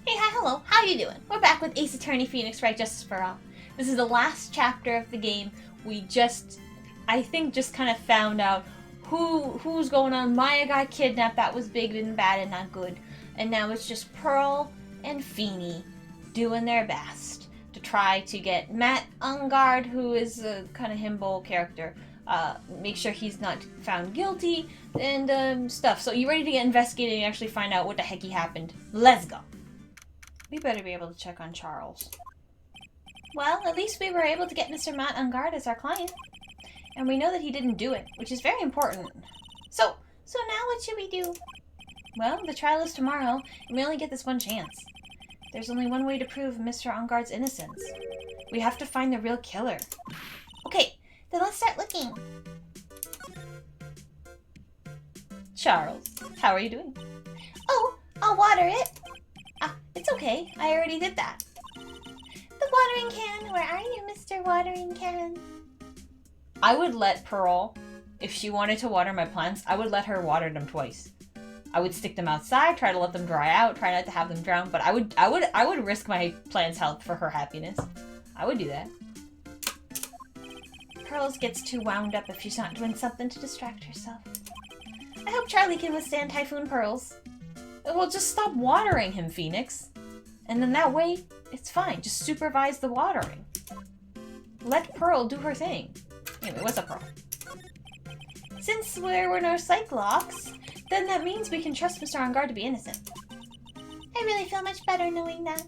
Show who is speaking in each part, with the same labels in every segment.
Speaker 1: Hey, hi, hello, how you doing? We're back with Ace Attorney Phoenix Wright Justice for All. This is the last chapter of the game. We I think just kind of found out who's going on. Maya got kidnapped, that was big and bad and not good. And now it's just Pearl and Feeny doing their best to try to get Matt Ungard, who is a kind of himbo character, make sure he's not found guilty and stuff. So you ready to get investigated and actually find out what the heck happened? Let's go. We better be able to check on Charles. Well, at least we were able to get Mr. Matt Ungard as our client. And we know that he didn't do it, which is very important. So now what should we do? Well, the trial is tomorrow, and we only get this one chance. There's only one way to prove Mr. Ungard's innocence. We have to find the real killer. Okay, then let's start looking. Charles, how are you doing? Oh, I'll water it. It's okay. I already did that. The watering can. Where are you, Mr. Watering Can? I would let Pearl, if she wanted to water my plants, I would let her water them twice. I would stick them outside, try to let them dry out, try not to have them drown, but I would risk my plant's health for her happiness. I would do that. Pearls gets too wound up if she's not doing something to distract herself. I hope Charlie can withstand Typhoon Pearls. Well, just stop watering him, Phoenix. And then that way, it's fine. Just supervise the watering. Let Pearl do her thing. Anyway, what's up, Pearl? Since we're no Cyclops, then that means we can trust Mr. Ungard to be innocent. I really feel much better knowing that.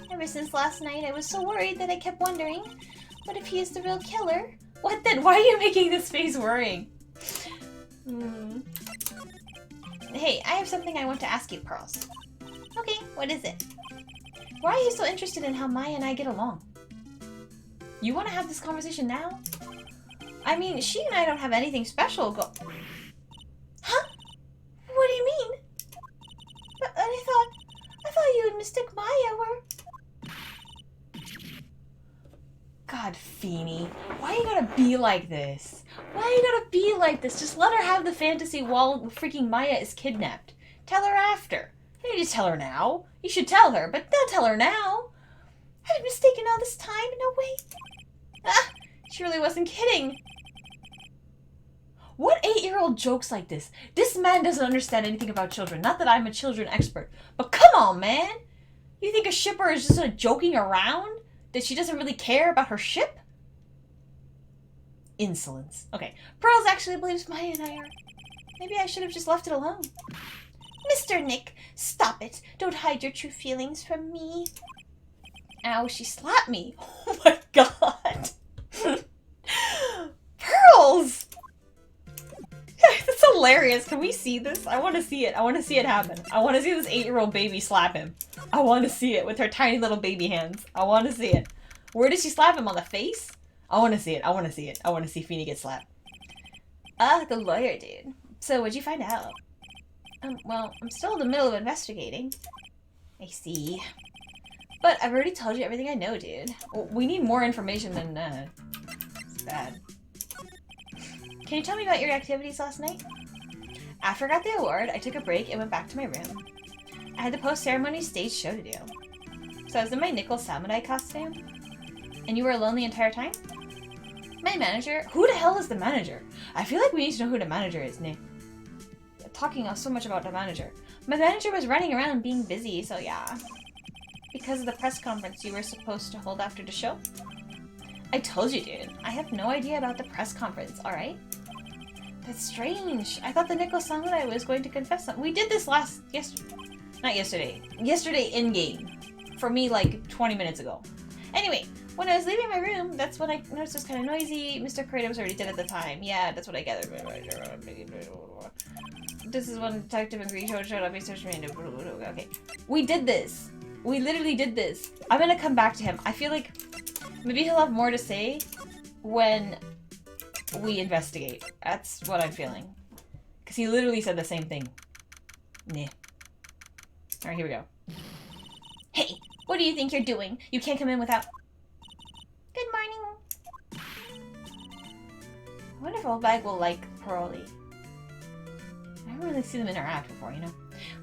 Speaker 1: Ever since last night, I was so worried that I kept wondering, what if he is the real killer? What then? Why are you making this face worrying? Hey, I have something I want to ask you, Pearls. Okay, what is it? Why are you so interested in how Maya and I get along? You want to have this conversation now? I mean, she and I don't have anything special Huh? What do you mean? But I thought you and Mystic Maya were... God, Feeny, why you gotta be like this? Why you gotta be like this? Just let her have the fantasy while freaking Maya is kidnapped. Tell her after. You don't need to tell her now. You should tell her, but don't tell her now. I've been mistaken all this time. No way. She really wasn't kidding. What 8-year-old jokes like this? This man doesn't understand anything about children. Not that I'm a children expert, but come on, man. You think a shipper is just joking around? That she doesn't really care about her ship? Insolence. Okay, Pearls actually believes Maya and I are... Maybe I should have just left it alone. Mr. Nick, stop it. Don't hide your true feelings from me. Ow, she slapped me. Oh my god. Pearls! That's hilarious. Can we see this? I want to see it. I want to see it happen. I want to see this 8-year-old baby slap him. I want to see it with her tiny little baby hands. I want to see it. Where did she slap him? On the face? I want to see it. I want to see it. I want to see Feeny get slapped. The lawyer dude. So what'd you find out? Well, I'm still in the middle of investigating. I see. But I've already told you everything I know, dude. We need more information than that. It's bad. Can you tell me about your activities last night? After I got the award, I took a break and went back to my room. I had the post-ceremony stage show to do. So I was in my nickel samurai costume. And you were alone the entire time? My manager? Who the hell is the manager? I feel like we need to know who the manager is, Nick. Talking so much about the manager. My manager was running around being busy, so yeah. Because of the press conference you were supposed to hold after the show? I told you, dude. I have no idea about the press conference, alright? That's strange. I thought the Nickel Samurai was going to confess something. We did this not yesterday. Yesterday in-game. For me, like, 20 minutes ago. Anyway, when I was leaving my room, that's when I noticed it was kind of noisy. Mr. Kratos was already dead at the time. Yeah, that's what I gathered. This is when Detective and Green showed up. He searched me. Okay. We did this. We literally did this. I'm gonna come back to him. I feel like maybe he'll have more to say when we investigate. That's what I'm feeling. Because he literally said the same thing. Nah. Alright, here we go. Hey, what do you think you're doing? You can't come in without... Good morning. I wonder if Old Bag will like Pearly. I haven't really seen them interact before, you know?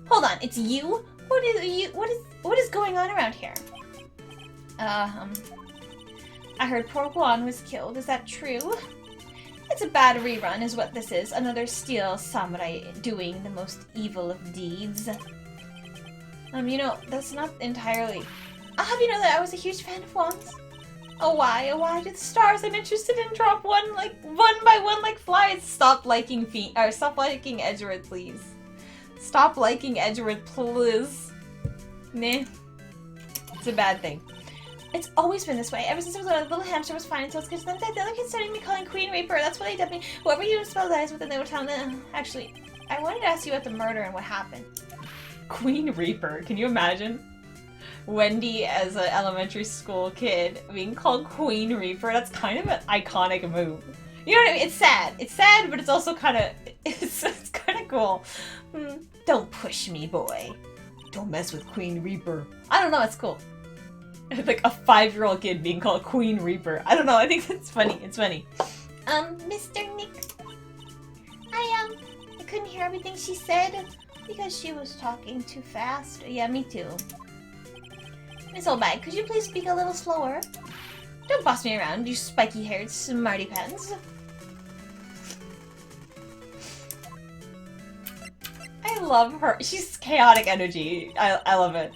Speaker 1: Hold on, it's you? What is
Speaker 2: on around here? I heard poor Guan was killed. Is that true? It's a bad rerun is what this is. Another steel samurai doing the most evil of deeds. You know, that's not entirely... I'll have you know that I was a huge fan of Guan's. Oh why do the stars I'm interested in drop one by one like flies? Stop liking Edgeworth, please. Stop liking Edgeworth, please. Nah. It's a bad thing. It's always been this way. Ever since I was a little hamster was fine until it's because then the other kids started me calling Queen Reaper. That's what they dubbed me. Whoever you spell eyes with, and they were telling them. Actually, I wanted to ask you about the murder and what happened.
Speaker 1: Queen Reaper. Can you imagine? Wendy as an elementary school kid being called Queen Reaper. That's kind of an iconic move. You know what I mean? It's sad. It's sad, but it's also kind of it's kind of cool. Don't push me, boy. Don't mess with Queen Reaper. I don't know. It's cool. Like a 5-year-old kid being called Queen Reaper. I don't know. I think that's funny. It's funny.
Speaker 2: Mr. Nick. I couldn't hear everything she said because she was talking too fast. Yeah, me too. Miss Oldbag, could you please speak a little slower? Don't boss me around, you spiky-haired smarty pants.
Speaker 1: I love her. She's chaotic energy. I love it.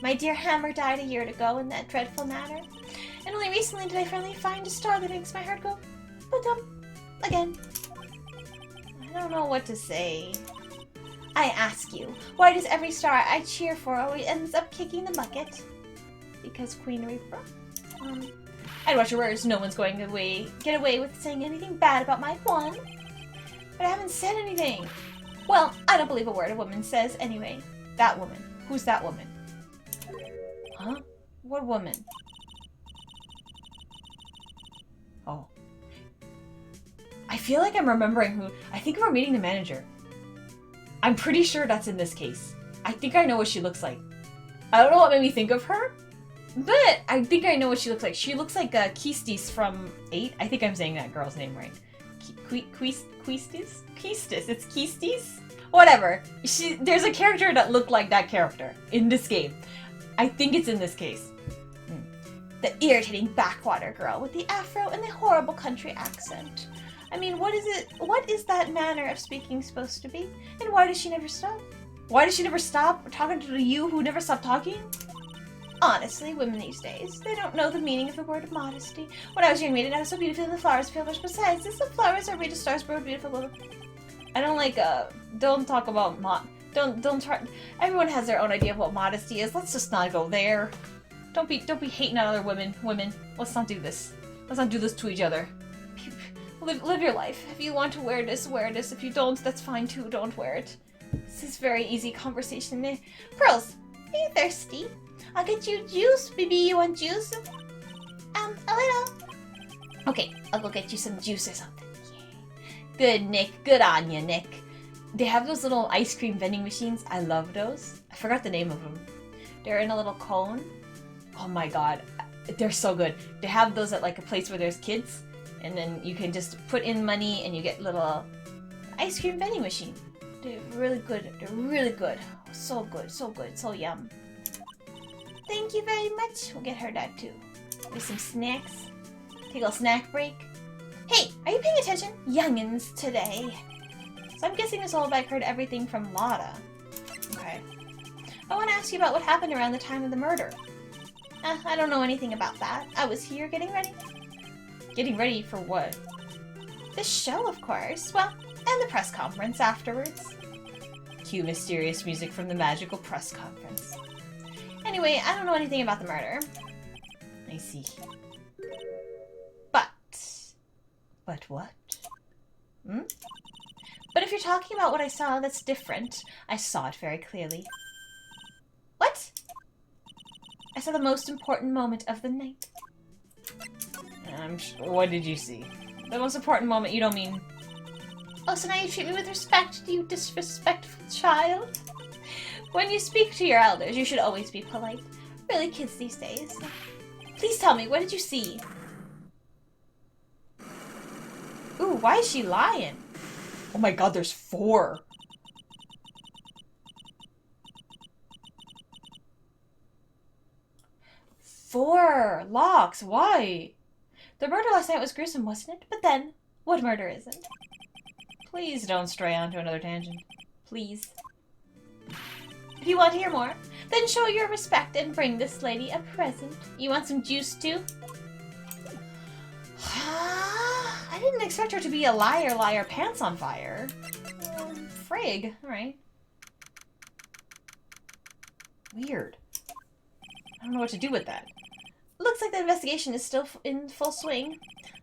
Speaker 2: My dear hammer died a year ago in that dreadful manner. And only recently did I finally find a star that makes my heart go ba-dum again. I don't know what to say. I ask you, why does every star I cheer for always ends up kicking the bucket? Because Queen Reaper? I'd watch your words. No one's going to get away with saying anything bad about my Juan. But I haven't said anything. Well, I don't believe a word a woman says anyway. That woman. Who's that woman? Huh? What woman?
Speaker 1: Oh. I feel like I'm remembering who... I think we're meeting the manager. I'm pretty sure that's in this case. I think I know what she looks like. I don't know what made me think of her, but I think I know what she looks like. She looks like Keistis from 8. I think I'm saying that girl's name right. Keistis? Keistis. It's Keistis? Whatever. There's a character that looked like that character in this game. I think it's in this case. The irritating backwater girl with the afro and the horrible country accent. I mean, what is that manner of speaking supposed to be? And why does she never stop? Why does she never stop talking to you who never stop talking? Honestly, women these days, they don't know the meaning of the word modesty. When I was a young maiden, I was so beautiful in the flowers feel much. Besides this, the flowers are made of stars, grow beautiful. I don't like, don't talk about don't try. Everyone has their own idea of what modesty is. Let's just not go there. Don't be hating on other women. Let's not do this. Let's not do this to each other. Live your life. If you want to wear this, wear this. If you don't, that's fine too. Don't wear it. This is very easy conversation. Pearls, are you thirsty? I'll get you juice, baby. You want juice? A little. Okay, I'll go get you some juice or something. Yeah. Good, Nick. Good on you, Nick. They have those little ice cream vending machines. I love those. I forgot the name of them. They're in a little cone. Oh my god. They're so good. They have those at like a place where there's kids. And then you can just put in money and you get little ice cream vending machine. They're really good. They're really good. So good. So good. So yum. Thank you very much. We'll get her that too. With some snacks. Take a little snack break. Hey, are you paying attention? Youngins today. So I'm guessing Miss Olbeck heard everything from Lotta. Okay. I want to ask you about what happened around the time of the murder. I don't know anything about that. I was here getting ready. Getting ready for what? The show, of course. Well, and the press conference afterwards. Cue mysterious music from the magical press conference. Anyway, I don't know anything about the murder. I see. But what? But if you're talking about what I saw that's different, I saw it very clearly. What? I saw the most important moment of the night. What did you see? The most important moment, you don't mean... Oh, so now you treat me with respect, you disrespectful child? When you speak to your elders, you should always be polite. Really, kids these days. Please tell me, what did you see? Ooh, why is she lying? Oh my god, there's 4. 4 locks. Why? The murder last night was gruesome, wasn't it? But then, what murder isn't? Please don't stray onto another tangent. Please.
Speaker 2: If you want to hear more, then show your respect and bring this lady a present. You want some juice too?
Speaker 1: I didn't expect her to be a liar, pants on fire. Frig. Alright. Weird. I don't know what to do with that.
Speaker 2: Looks like the investigation is still in full swing.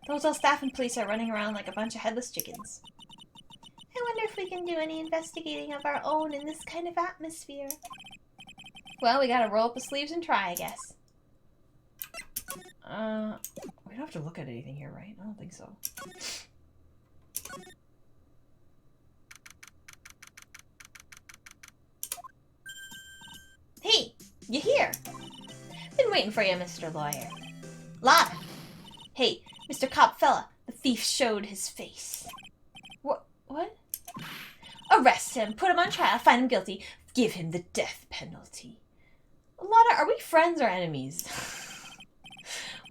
Speaker 2: The hotel staff and police are running around like a bunch of headless chickens. I wonder if we can do any investigating of our own in this kind of atmosphere.
Speaker 1: Well, we gotta roll up the sleeves and try, I guess. We don't have to look at anything here, right? I don't think so.
Speaker 2: Hey, you here? Been waiting for you, Mr. Lawyer. Lotta! Hey, Mr. Cop fella, the thief showed his face.
Speaker 1: What?
Speaker 2: Arrest him, put him on trial, find him guilty, give him the death penalty.
Speaker 1: Lotta, are we friends or enemies?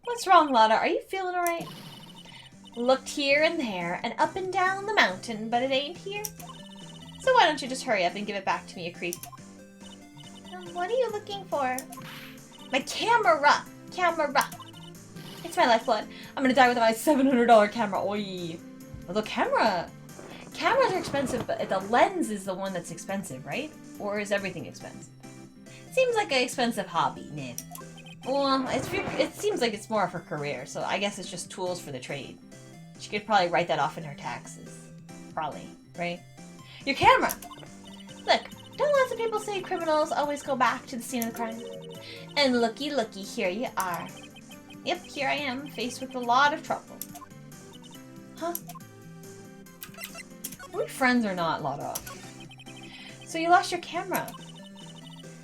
Speaker 1: What's wrong, Lotta? Are you feeling alright?
Speaker 2: Looked here and there, and up and down the mountain, but it ain't here. So why don't you just hurry up and give it back to me, you creep? What are you looking for? My camera! Camera! It's my lifeblood.
Speaker 1: I'm gonna die with my $700 camera. Oi. Although cameras are expensive, but the lens is the one that's expensive, right? Or is everything expensive? Seems like an expensive hobby, nah. Well, it seems like it's more of her career, so I guess it's just tools for the trade. She could probably write that off in her taxes. Probably, right? Your camera!
Speaker 2: Look, don't lots of people say criminals always go back to the scene of the crime? And looky, here you are. Yep, here I am, faced with a lot of trouble.
Speaker 1: Huh? Are we friends or not, Lotta? So you lost your camera.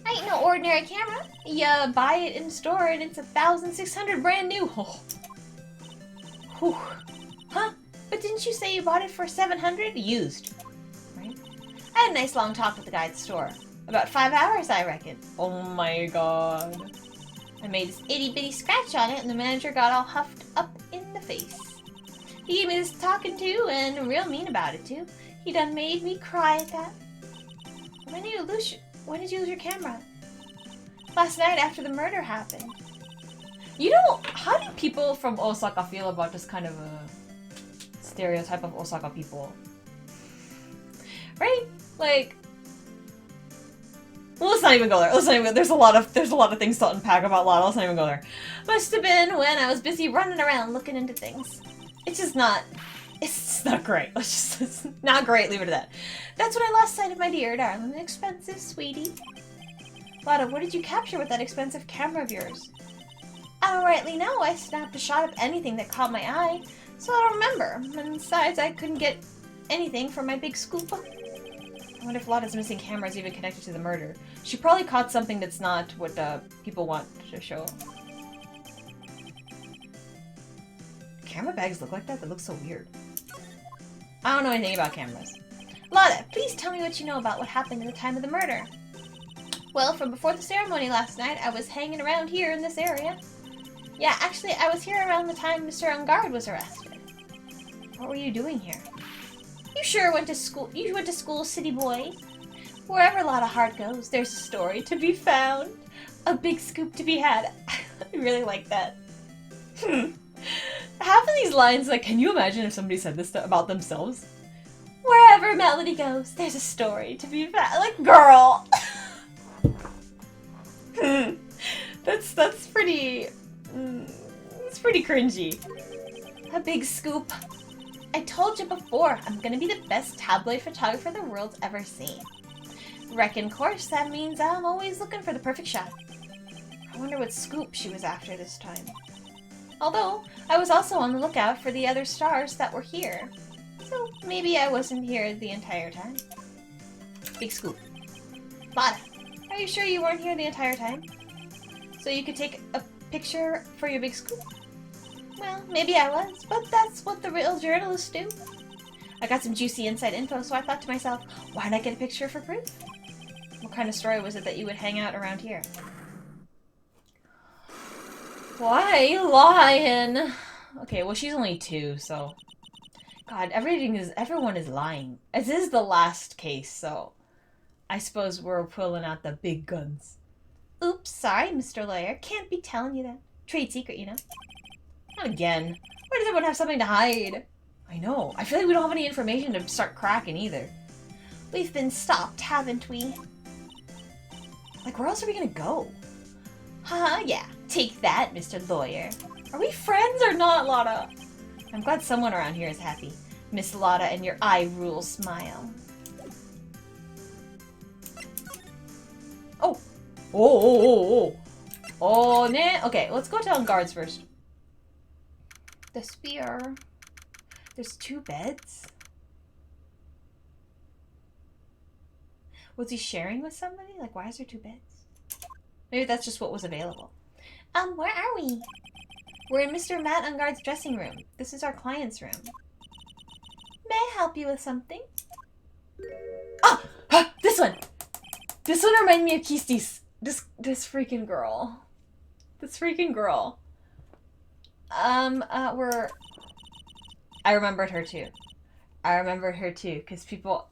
Speaker 2: Ain't no ordinary camera. You buy it in store and it's $1,600 brand new. Oh.
Speaker 1: Whew.
Speaker 2: Huh? But didn't you say you bought it for $700?
Speaker 1: Used. Right?
Speaker 2: I had a nice long talk with the guy at the store. About 5 hours, I reckon.
Speaker 1: Oh my god.
Speaker 2: I made this itty-bitty scratch on it and the manager got all huffed up in the face. He gave me this talking to and real mean about it too. He done made me cry at that. When did you lose your camera? Last night after the murder happened.
Speaker 1: You know, how do people from Osaka feel about this kind of a stereotype of Osaka people? Right? Like, well, let's not even go there. There's a lot of things to unpack about Lotta. Let's not even go there.
Speaker 2: Must have been when I was busy running around looking into things.
Speaker 1: It's just not great. It's not great. Leave it at that.
Speaker 2: That's when I lost sight of my dear darling, expensive sweetie.
Speaker 1: Lotta, what did you capture with that expensive camera of yours?
Speaker 2: I don't rightly know. I snapped a shot of anything that caught my eye, so I don't remember. And besides, I couldn't get anything from my big scoop.
Speaker 1: I wonder if Lotta's missing camera is even connected to the murder. She probably caught something that's not what people want to show. Camera bags look like that? That looks so weird. I don't know anything about cameras.
Speaker 2: Lotta, please tell me what you know about what happened at the time of the murder. Well, from before the ceremony last night, I was hanging around here in this area. Yeah, actually, I was here around the time Mr. Ungard was arrested.
Speaker 1: What were you doing here?
Speaker 2: You sure went to school. You went to school, city boy. Wherever Lotta Hart goes, there's a story to be found. A big scoop to be had. I really like that.
Speaker 1: Half of these lines, like, can you imagine if somebody said this about themselves?
Speaker 2: Wherever Melody goes, there's a story to be found. Like, girl!
Speaker 1: That's pretty... it's pretty cringy.
Speaker 2: A big scoop. I told you before, I'm gonna be the best tabloid photographer the world's ever seen. Reckon course, that means I'm always looking for the perfect shot. I wonder what scoop she was after this time. Although, I was also on the lookout for the other stars that were here. So maybe I wasn't here the entire time.
Speaker 1: Big scoop.
Speaker 2: Lotta, are you sure you weren't here the entire time? So you could take a picture for your big scoop? Well, maybe I was, but that's what the real journalists do. I got some juicy inside info, so I thought to myself, why not get a picture for proof? What kind of story was it that you would hang out around here?
Speaker 1: Why are you lying? Okay, well she's only 2, so... God, everyone is lying. This is the last case, so... I suppose we're pulling out the big guns.
Speaker 2: Oops, sorry, Mr. Lawyer. Can't be telling you that. Trade secret, you know.
Speaker 1: Not again. Why does everyone have something to hide? I know. I feel like we don't have any information to start cracking either.
Speaker 2: We've been stopped, haven't we?
Speaker 1: Like, where else are we gonna go?
Speaker 2: Huh, yeah. Take that, Mr. Lawyer.
Speaker 1: Are we friends or not, Lotta?
Speaker 2: I'm glad someone around here is happy. Miss Lotta and your eye rule smile.
Speaker 1: Oh! Oh! Oh, nah. Okay, let's go tell guards first.
Speaker 2: The spear.
Speaker 1: There's 2 beds? Was he sharing with somebody? Like, why is there 2 beds? Maybe that's just what was available.
Speaker 2: Where are we? We're in Mr. Matt Unguard's dressing room. This is our client's room. May I help you with something?
Speaker 1: Ah! This one! This one reminded me of Kisti's. This freaking girl. This freaking girl. I remembered her too. Because people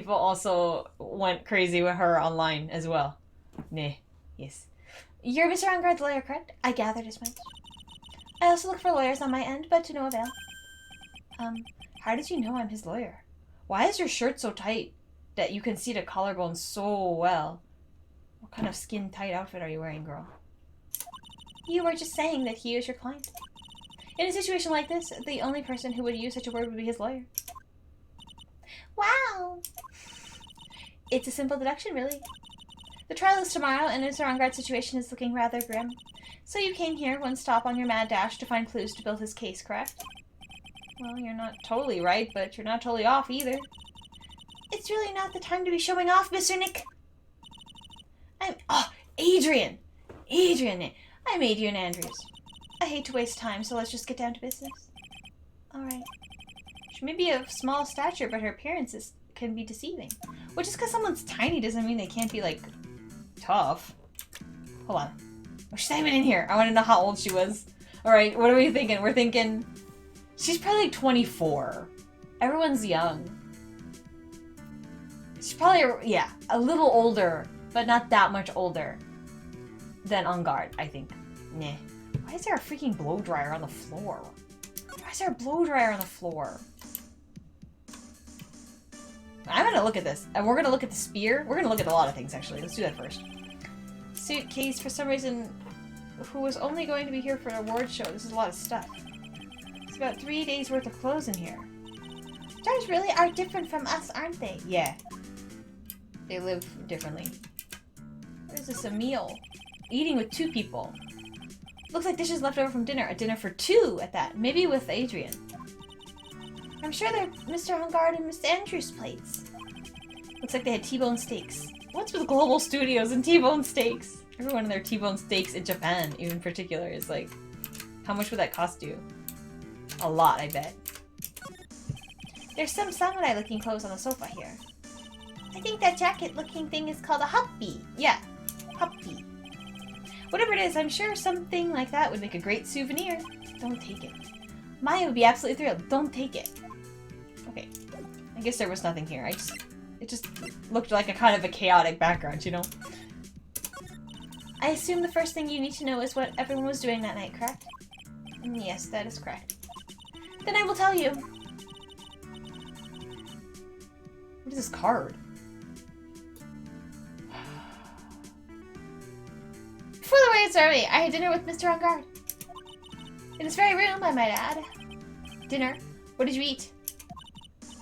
Speaker 1: also went crazy with her online as well. Nah. Yes.
Speaker 2: You're Mr. Unguard's lawyer, correct? I gathered as much. I also look for lawyers on my end, but to no avail.
Speaker 1: How did you know I'm his lawyer? Why is your shirt so tight that you can see the collarbone so well? What kind of skin-tight outfit are you wearing, girl?
Speaker 2: You were just saying that he is your client. In a situation like this, the only person who would use such a word would be his lawyer. Wow! It's a simple deduction, really. The trial is tomorrow, and Mr. Unguard's situation is looking rather grim. So you came here, one stop on your mad dash, to find clues to build his case, correct?
Speaker 1: Well, you're not totally right, but you're not totally off either.
Speaker 2: It's really not the time to be showing off, Mr. Nick.
Speaker 1: Adrian!
Speaker 2: I'm Adrian Andrews. I hate to waste time, so let's just get down to business. Alright.
Speaker 1: She may be of small stature, but her appearance can be deceiving. Well, just because someone's tiny doesn't mean they can't be, like, tough. Hold on. Oh, she's not even in here. I want to know how old she was. Alright, what are we thinking? We're thinking... She's probably like 24. Everyone's young. She's probably, yeah, a little older, but not that much older than On Guard, I think. Nah. Why is there a freaking blow dryer on the floor? Why is there a blow dryer on the floor? I'm gonna look at this. And we're gonna look at the spear. We're gonna look at a lot of things, actually. Let's do that first. Suitcase, for some reason, who was only going to be here for an award show. This is a lot of stuff. It's about 3 days worth of clothes in here.
Speaker 2: Stars really are different from us, aren't they?
Speaker 1: Yeah. They live differently. What is this, a meal? Eating with 2 people. Looks like dishes left over from dinner. A dinner for 2 at that. Maybe with Adrian.
Speaker 2: I'm sure they're Mr. Unguard and Miss Andrews' plates.
Speaker 1: Looks like they had T-bone steaks. What's with Global Studios and T-bone steaks? Everyone in their T-bone steaks in Japan, in particular, is like... How much would that cost you? A lot, I bet.
Speaker 2: There's some samurai-looking clothes on the sofa here. I think that jacket-looking thing is called a happi.
Speaker 1: Yeah, happi. Whatever it is, I'm sure something like that would make a great souvenir. Don't take it. Maya would be absolutely thrilled. Don't take it. Okay. I guess there was nothing here. It just looked like a kind of a chaotic background, you know?
Speaker 2: I assume the first thing you need to know is what everyone was doing that night, correct?
Speaker 1: Yes, that is correct.
Speaker 2: Then I will tell you.
Speaker 1: What is this card?
Speaker 2: Before the way it's early, I had dinner with Mr. Unguard. In this very room, I might add.
Speaker 1: Dinner? What did you eat?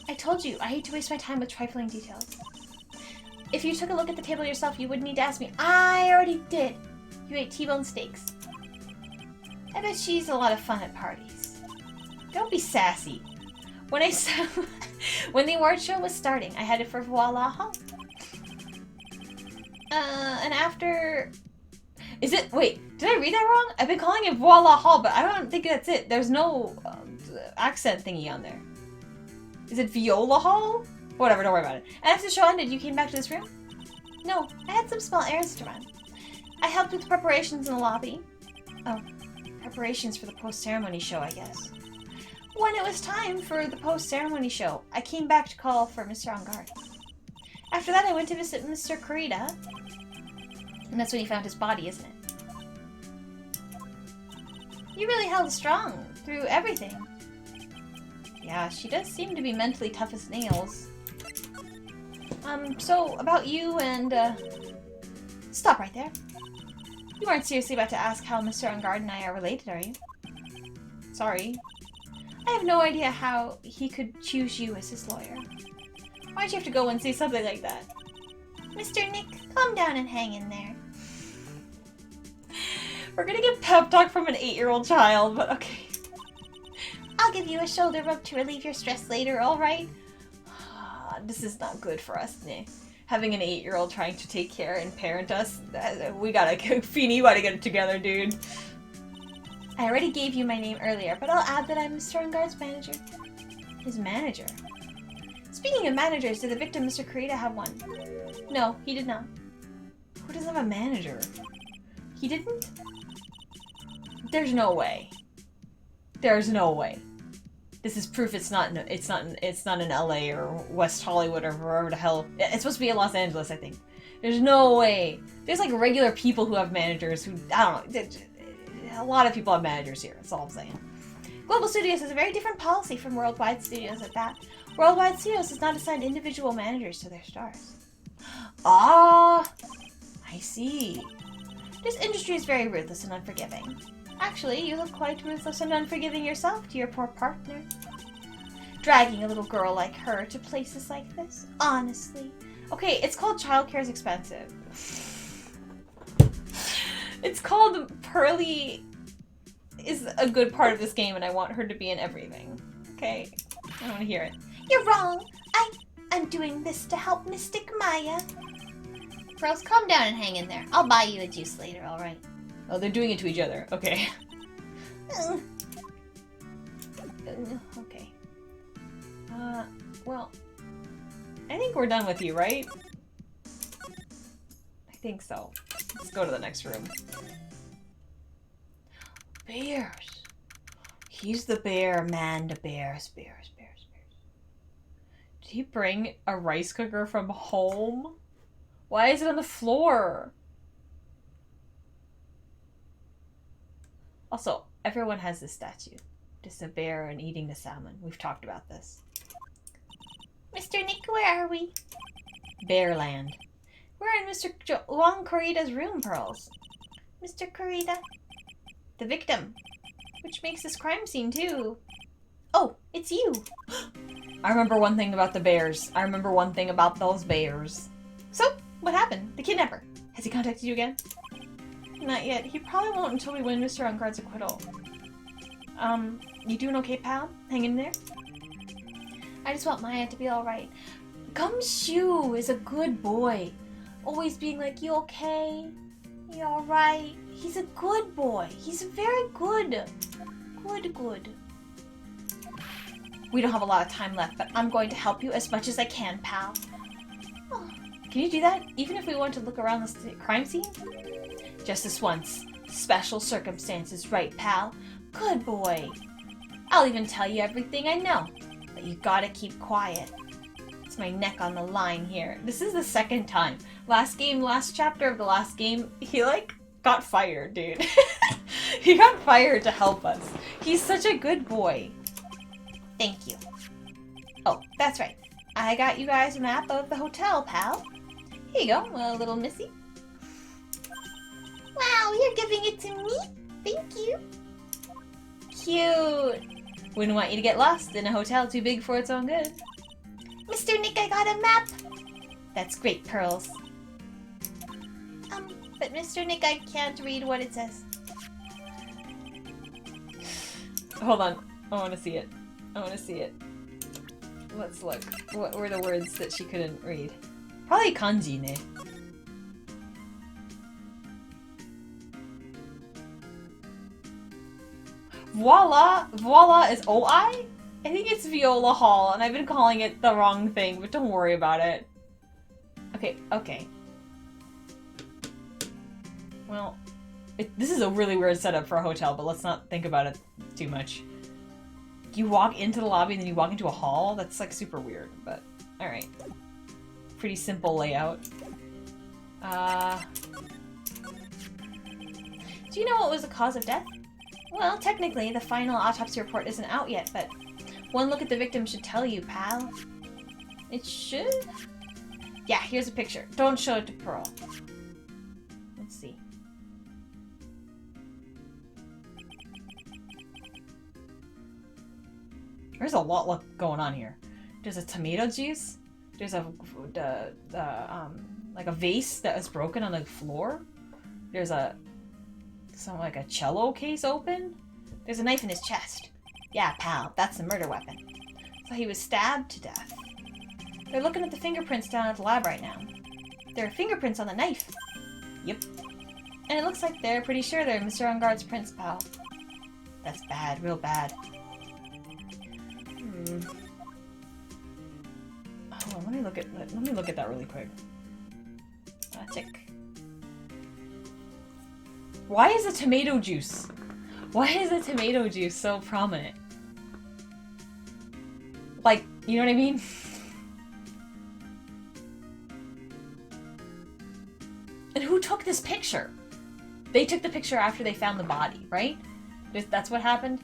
Speaker 2: I told you, I hate to waste my time with trifling details. If you took a look at the table yourself, you wouldn't need to ask me. I already did. You ate T-bone steaks. I bet she's a lot of fun at parties.
Speaker 1: Don't be sassy. When when the award show was starting, I headed for Voila Hall. And after... Is it... Wait, did I read that wrong? I've been calling it Voila Hall, but I don't think that's it. There's no accent thingy on there. Is it Viola Hall? Whatever, don't worry about it. And after the show ended, you came back to this room?
Speaker 2: No, I had some small errands to run. I helped with the preparations in the lobby.
Speaker 1: Oh.
Speaker 2: Preparations for the post-ceremony show, I guess. When it was time for the post-ceremony show, I came back to call for Mr. Engarde. After that, I went to visit Mr. Kurita. And that's when he found his body, isn't it? You really held strong through everything. Yeah, she does seem to be mentally tough as nails. So about you and, stop right there. You aren't seriously about to ask how Mr. Engarde and I are related, are you? Sorry. I have no idea how he could choose you as his lawyer. Why'd you have to go and say something like that? Mr. Nick, calm down and hang in there.
Speaker 1: We're gonna get pep talk from an 8-year-old child, but okay.
Speaker 2: I'll give you a shoulder rub to relieve your stress later, alright?
Speaker 1: This is not good for us, Nick. Having an 8-year-old trying to take care and parent us, we gotta, Feeny, you gotta get it together, dude.
Speaker 2: I already gave you my name earlier, but I'll add that I'm Mr. Engarde's manager.
Speaker 1: His manager?
Speaker 2: Speaking of managers, did the victim, Mr. Kurita, have one? No, he did not.
Speaker 1: Who doesn't have a manager? He didn't? There's no way. There's no way. This is proof it's not in LA or West Hollywood or wherever the hell. It's supposed to be in Los Angeles, I think. There's no way. There's like regular people who have managers who, I don't know. A lot of people have managers here, that's all I'm saying.
Speaker 2: Global Studios has a very different policy from Worldwide Studios at that. Worldwide Studios does not assign individual managers to their stars.
Speaker 1: Ah, I see.
Speaker 2: This industry is very ruthless and unforgiving. Actually, you look quite ruthless and unforgiving yourself to your poor partner. Dragging a little girl like her to places like this, honestly.
Speaker 1: Okay, it's called childcare is expensive. It's called Pearly is a good part of this game and I want her to be in everything. Okay? I want to hear it.
Speaker 2: You're wrong. I'm doing this to help Mystic Maya. Pearls, calm down and hang in there. I'll buy you a juice later, alright?
Speaker 1: Oh, they're doing it to each other. Okay. Okay. Well, I think we're done with you, right? I think so. Let's go to the next room. Bears. He's the bear, man, the bears. Did he bring a rice cooker from home? Why is it on the floor? Also, everyone has this statue. Just a bear and eating the salmon. We've talked about this.
Speaker 2: Mr. Nick, where are we?
Speaker 1: Bearland.
Speaker 2: We're in Mr. Wong Kurita's room, Pearls. Mr. Kurita?
Speaker 1: The victim.
Speaker 2: Which makes this crime scene, too. Oh, it's you.
Speaker 1: I remember one thing about the bears. I remember one thing about those bears.
Speaker 2: So, what happened? The kidnapper.
Speaker 1: Has he contacted you again?
Speaker 2: Not yet. He probably won't until we win Mr. Engarde's acquittal.
Speaker 1: You doing okay, pal? Hang in there?
Speaker 2: I just want Maya to be alright. Gumshoe is a good boy. Always being like, you okay? You alright? He's a good boy. He's very good. Good.
Speaker 1: We don't have a lot of time left, but I'm going to help you as much as I can, pal.
Speaker 2: Oh.
Speaker 1: Can you do that? Even if we want to look around the crime scene? Just this once. Special circumstances, right, pal? Good boy. I'll even tell you everything I know. But you gotta keep quiet. It's my neck on the line here. This is the second time. Last chapter of the last game, he like got fired, dude. He got fired to help us. He's such a good boy.
Speaker 2: Thank you. Oh, that's right. I got you guys a map of the hotel, pal. Here you go, little missy. Wow, you're giving it to me? Thank you.
Speaker 1: Cute. Wouldn't want you to get lost in a hotel too big for its own good.
Speaker 2: Mr. Nick, I got a map.
Speaker 1: That's great, Pearls.
Speaker 2: But Mr. Nick, I can't read what it says.
Speaker 1: Hold on. I want to see it. Let's look. What were the words that she couldn't read? Probably kanji, ne? Voila! Voila is OI? I think it's Viola Hall, and I've been calling it the wrong thing, but don't worry about it. Okay. Well, This is a really weird setup for a hotel, but let's not think about it too much. You walk into the lobby and then you walk into a hall? That's like super weird, but alright. Pretty simple layout.
Speaker 2: Do you know what was the cause of death? Well, technically, the final autopsy report isn't out yet, but one look at the victim should tell you, pal. It should? Yeah, here's a picture. Don't show it to Pearl. Let's see.
Speaker 1: There's a lot going on here. There's a tomato juice. There's a like a vase that is broken on the floor. There's like a cello case open.
Speaker 2: There's a knife in his chest. Yeah, pal, that's the murder weapon. So he was stabbed to death. They're looking at the fingerprints down at the lab right now. There are fingerprints on the knife.
Speaker 1: Yep.
Speaker 2: And it looks like they're pretty sure they're Mr. Engarde's prints, pal.
Speaker 1: That's bad, real bad. Hold on, let me look at that really quick. Tick. Why is the tomato juice? Why is the tomato juice so prominent? Like, you know what I mean? And who took this picture? They took the picture after they found the body, right? That's what happened?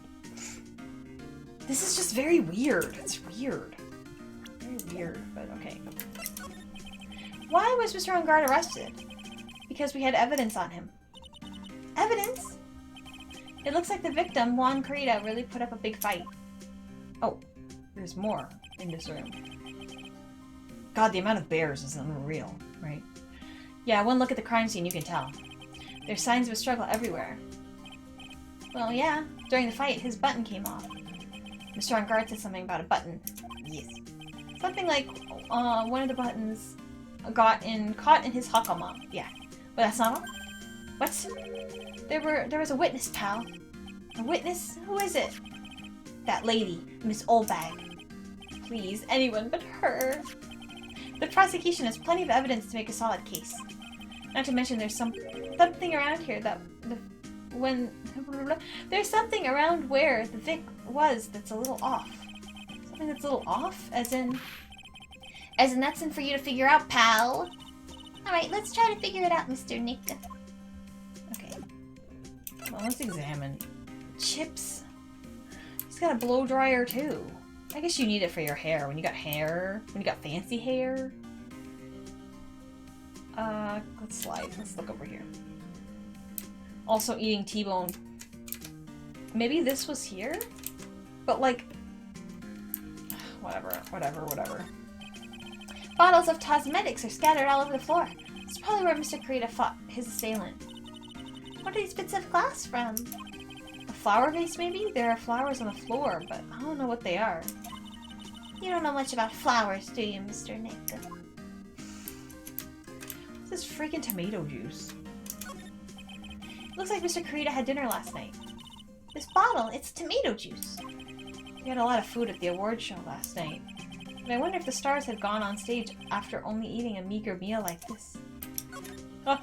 Speaker 1: This is just very weird. It's weird. Very weird, but okay.
Speaker 2: Why was Mr. Engarde arrested? Because we had evidence on him. Evidence? It looks like the victim, Juan Carita, really put up a big fight.
Speaker 1: Oh, there's more in this room. God, the amount of bears is unreal, right?
Speaker 2: Yeah, one look at the crime scene, you can tell. There's signs of a struggle everywhere. Well, yeah, during the fight, his button came off. Mr. Engarde said something about a button.
Speaker 1: Yes.
Speaker 2: Something like one of the buttons caught in his hakama. Yeah, but that's not all. What? There was a witness, pal. A witness? Who is it? That lady, Miss Oldbag. Please, anyone but her. The prosecution has plenty of evidence to make a solid case. Not to mention there's something around here that there's something around where the Vic was that's a little off. Something that's a little off? As in that's in for you to figure out, pal. Alright, let's try to figure it out, Mr. Nick. Okay.
Speaker 1: Well, let's examine.
Speaker 2: Chips.
Speaker 1: He's got a blow dryer too. I guess you need it for your hair. When you got fancy hair. Let's slide. Let's look over here. Also eating T-bone. Maybe this was here? But like... Whatever.
Speaker 2: Bottles of cosmetics are scattered all over the floor. It's probably where Mr. Carita fought his assailant. What are these bits of glass from?
Speaker 1: A flower vase, maybe? There are flowers on the floor, but I don't know what they are.
Speaker 2: You don't know much about flowers, do you, Mr. Nick?
Speaker 1: What's this freaking tomato juice?
Speaker 2: Looks like Mr. Carita had dinner last night. This bottle, it's tomato juice.
Speaker 1: We had a lot of food at the award show last night. But I wonder if the stars had gone on stage after only eating a meager meal like this. I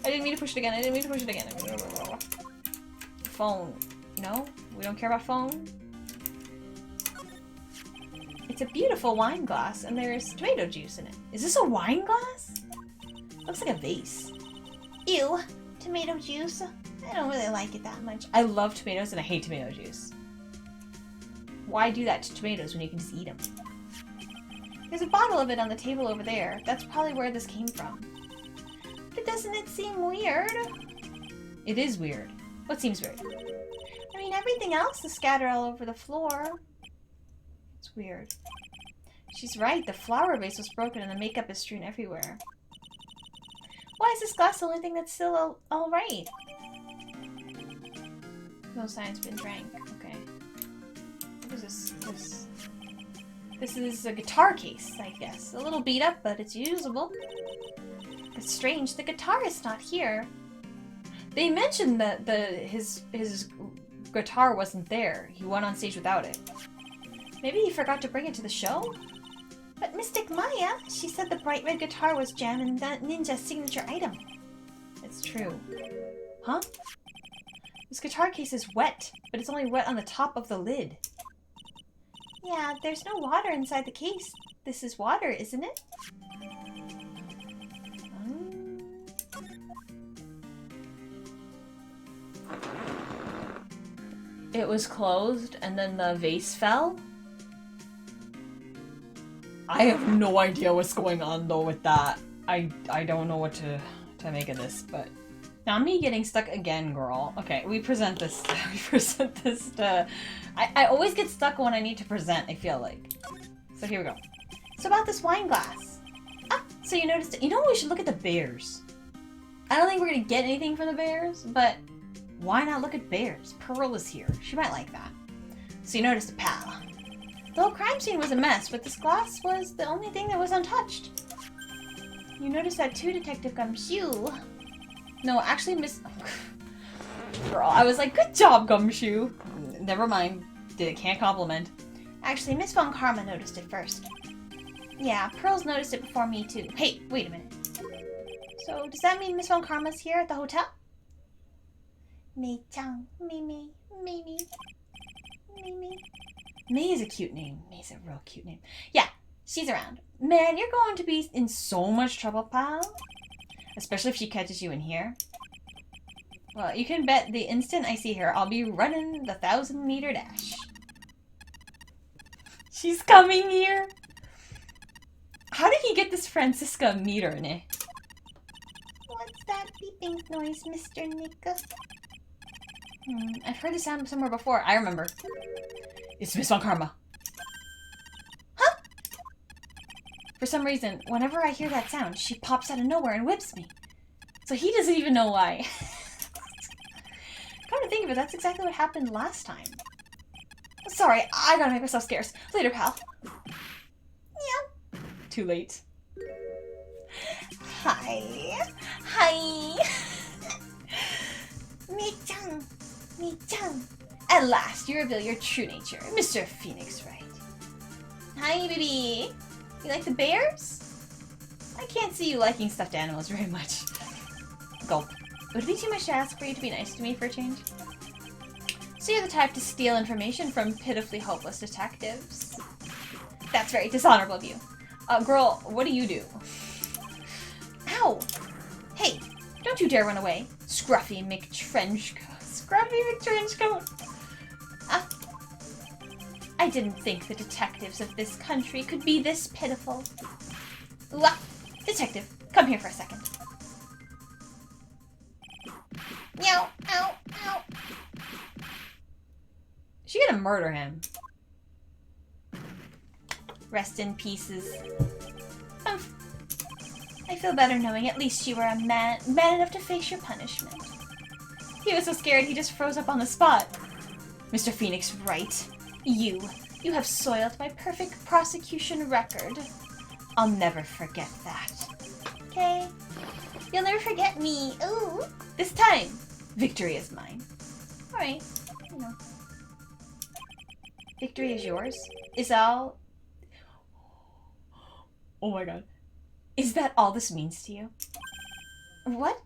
Speaker 1: didn't mean to push it again. Phone. No? We don't care about phone?
Speaker 2: It's a beautiful wine glass, and there's tomato juice in it.
Speaker 1: Is this a wine glass? Looks like a vase.
Speaker 2: Ew. Tomato juice? I don't really like it that much.
Speaker 1: I love tomatoes and I hate tomato juice. Why do that to tomatoes when you can just eat them?
Speaker 2: There's a bottle of it on the table over there. That's probably where this came from. But doesn't it seem weird?
Speaker 1: It is weird. What seems weird?
Speaker 2: I mean, everything else is scattered all over the floor.
Speaker 1: It's weird. She's right. The flower vase was broken and the makeup is strewn everywhere.
Speaker 2: Why is this glass the only thing that's still all right?
Speaker 1: No sign's been drank. Okay. What is this? This is a guitar case, I guess. A little beat up, but it's usable.
Speaker 2: It's strange. The guitar is not here.
Speaker 1: They mentioned that his guitar wasn't there. He went on stage without it.
Speaker 2: Maybe he forgot to bring it to the show? But Mystic Maya, she said the bright red guitar was Jam and Ninja's signature item.
Speaker 1: It's true. Huh? This guitar case is wet, but it's only wet on the top of the lid.
Speaker 2: Yeah, there's no water inside the case. This is water, isn't it?
Speaker 1: It was closed and then the vase fell? I have no idea what's going on though with that. I don't know what to make of this, but now me getting stuck again, girl. Okay, we present this to I always get stuck when I need to present, I feel like. So here we go.
Speaker 2: So about this wine glass.
Speaker 1: Ah, so you noticed it. You know what, we should look at the bears. I don't think we're gonna get anything from the bears, but why not look at bears? Pearl is here. She might like that. So you noticed a pal.
Speaker 2: The whole crime scene was a mess, but this glass was the only thing that was untouched. You noticed that too, Detective Gumshoe.
Speaker 1: No, actually, Miss... Girl, I was like, good job, Gumshoe. Never mind. Can't compliment.
Speaker 2: Actually, Miss Von Karma noticed it first. Yeah, Pearl's noticed it before me too. Hey, wait a minute. So, does that mean Miss Von Karma's here at the hotel? Mei-chan, Mei-mei, Mei-mei, Mei-mei.
Speaker 1: Mei is a cute name. Mei's a real cute name.
Speaker 2: Yeah, she's around.
Speaker 1: Man, you're going to be in so much trouble, pal. Especially if she catches you in here. Well, you can bet the instant I see her, I'll be running the 1,000-meter dash. She's coming here. How did he get this Francisca meter in it?
Speaker 2: What's that beeping noise, Mr. Nika?
Speaker 1: I've heard the sound somewhere before. I remember. It's Miss Von Karma.
Speaker 2: Huh?
Speaker 1: For some reason, whenever I hear that sound, she pops out of nowhere and whips me. So he doesn't even know why.
Speaker 2: Come to think of it, that's exactly what happened last time.
Speaker 1: Sorry, I gotta make myself scarce. Later, pal.
Speaker 2: Yeah.
Speaker 1: Too late.
Speaker 2: Hi. Hi. Mi-chan. Mi-chan.
Speaker 1: At last, you reveal your true nature. Mr. Phoenix Wright.
Speaker 2: Hi, baby. You like the bears?
Speaker 1: I can't see you liking stuffed animals very much. Gulp. Would it be too much to ask for you to be nice to me for a change? So you're the type to steal information from pitifully hopeless detectives. That's very dishonorable of you. Girl, what do you do?
Speaker 2: Ow!
Speaker 1: Hey, don't you dare run away. Scruffy McTrenchcoat. Scruffy McTrenchcoat.
Speaker 2: I didn't think the detectives of this country could be this pitiful.
Speaker 1: Detective, come here for a second.
Speaker 2: Meow, ow, ow.
Speaker 1: She gonna murder him.
Speaker 2: Rest in pieces. I feel better knowing at least you were a man enough to face your punishment.
Speaker 1: He was so scared he just froze up on the spot.
Speaker 2: Mr. Phoenix Wright, you have soiled my perfect prosecution record. I'll never forget that. Okay? You'll never forget me. Ooh.
Speaker 1: This time, victory is mine.
Speaker 2: Alright. You know.
Speaker 1: Victory is yours? Is all... Oh my god. Is that all this means to you?
Speaker 2: What?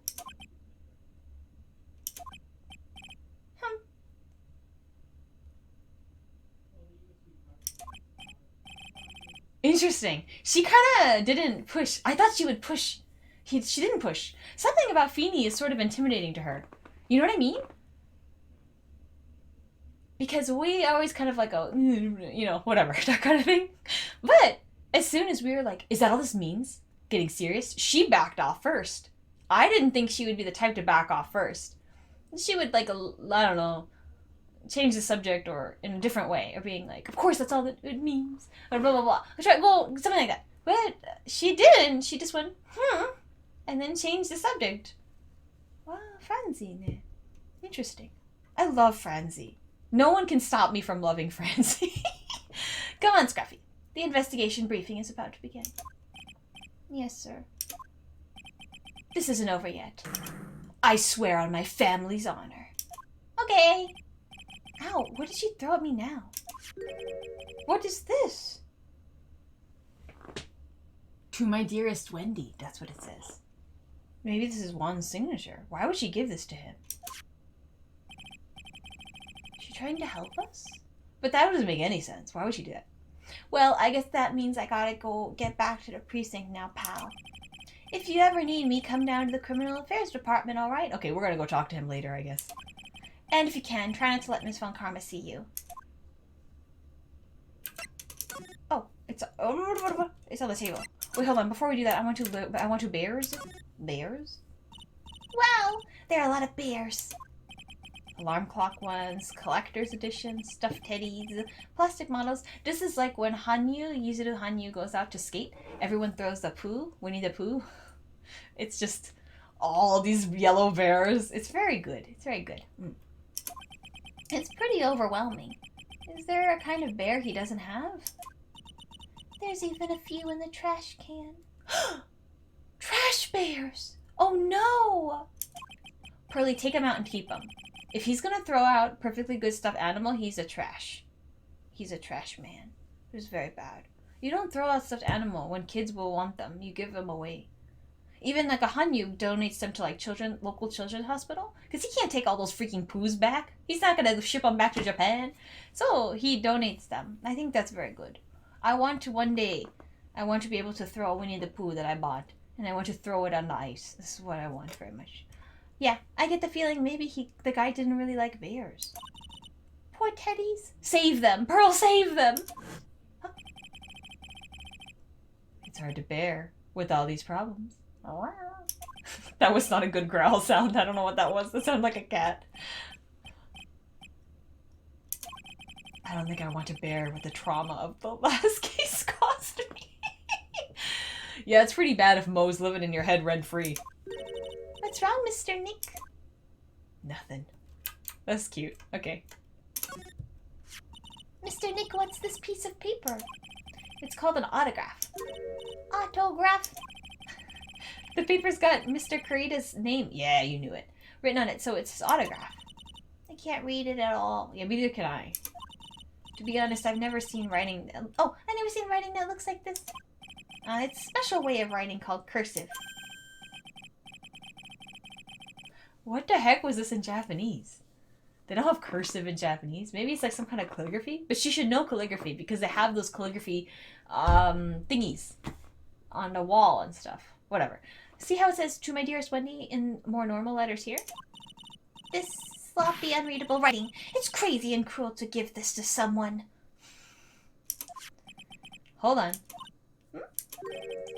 Speaker 1: Interesting. She kind of didn't push. I thought she would push. She didn't push. Something about Feeny is sort of intimidating to her. You know what I mean? Because we always kind of like go, you know, whatever, that kind of thing. But as soon as we were like, is that all this means? Getting serious? She backed off first. I didn't think she would be the type to back off first. She would like, I don't know, change the subject or in a different way, or being like, of course that's all that it means, or blah blah blah. Well, something like that. But she didn't. She just went, and then changed the subject. Wow, Franzi. Interesting. I love Franzi. No one can stop me from loving Franzi. Come on, Scruffy. The investigation briefing is about to begin.
Speaker 2: Yes, sir.
Speaker 1: This isn't over yet. I swear on my family's honor.
Speaker 2: Okay.
Speaker 1: Ow, what did she throw at me now? What is this? To my dearest Wendy, that's what it says. Maybe this is Juan's signature. Why would she give this to him? Is she trying to help us? But that doesn't make any sense. Why would she do that?
Speaker 2: Well, I guess that means I gotta go get back to the precinct now, pal. If you ever need me, come down to the Criminal Affairs Department, alright?
Speaker 1: Okay, we're gonna go talk to him later, I guess.
Speaker 2: And if you can, try not to let Miss Von Karma see you. Oh, it's on the table. Wait, hold on. Before we do that, I want to bears. Bears? Wow, there are a lot of bears.
Speaker 1: Alarm clock ones, collector's edition, stuffed teddies.
Speaker 2: Plastic models. This is like when Yuzuru Hanyu goes out to skate. Everyone throws the poo. Winnie the Pooh.
Speaker 1: It's just all these yellow bears. It's very good. It's very good.
Speaker 2: It's pretty overwhelming. Is there a kind of bear he doesn't have? There's even a few in the trash can. Trash bears! Oh no!
Speaker 1: Pearly, take him out and keep him. If he's gonna throw out perfectly good stuffed animal, he's a trash. He's a trash man. It's very bad. You don't throw out stuffed animal when kids will want them. You give them away. Even like a Hanyu donates them to like local children's hospital. Because he can't take all those freaking poos back. He's not gonna ship them back to Japan. So he donates them. I think that's very good. One day, I want to be able to throw a Winnie the Pooh that I bought. And I want to throw it on the ice. This is what I want very much.
Speaker 2: Yeah, I get the feeling maybe the guy didn't really like bears. Poor teddies. Save them! Pearl, save them! Huh?
Speaker 1: It's hard to bear with all these problems. That was not a good growl sound. I don't know what that was. That sounded like a cat. I don't think I want to bear with the trauma of the last case caused me. Yeah, it's pretty bad if Mo's living in your head rent-free.
Speaker 2: What's wrong, Mr. Nick?
Speaker 1: Nothing. That's cute. Okay.
Speaker 2: Mr. Nick, what's this piece of paper?
Speaker 1: It's called an autograph.
Speaker 2: Autograph?
Speaker 1: The paper's got Mr. Kurita's name. Yeah, you knew it. Written on it, so it's his autograph.
Speaker 2: I can't read it at all.
Speaker 1: Yeah, neither can I. To be honest, I've never seen writing...
Speaker 2: Oh, I've never seen writing that looks like this. It's a special way of writing called cursive.
Speaker 1: What the heck was this in Japanese? They don't have cursive in Japanese. Maybe it's like some kind of calligraphy. But she should know calligraphy because they have those calligraphy thingies on the wall and stuff. Whatever.
Speaker 2: See how it says, "To my dearest Wendy" in more normal letters here? This sloppy, unreadable writing. It's crazy and cruel to give this to someone.
Speaker 1: Hold on.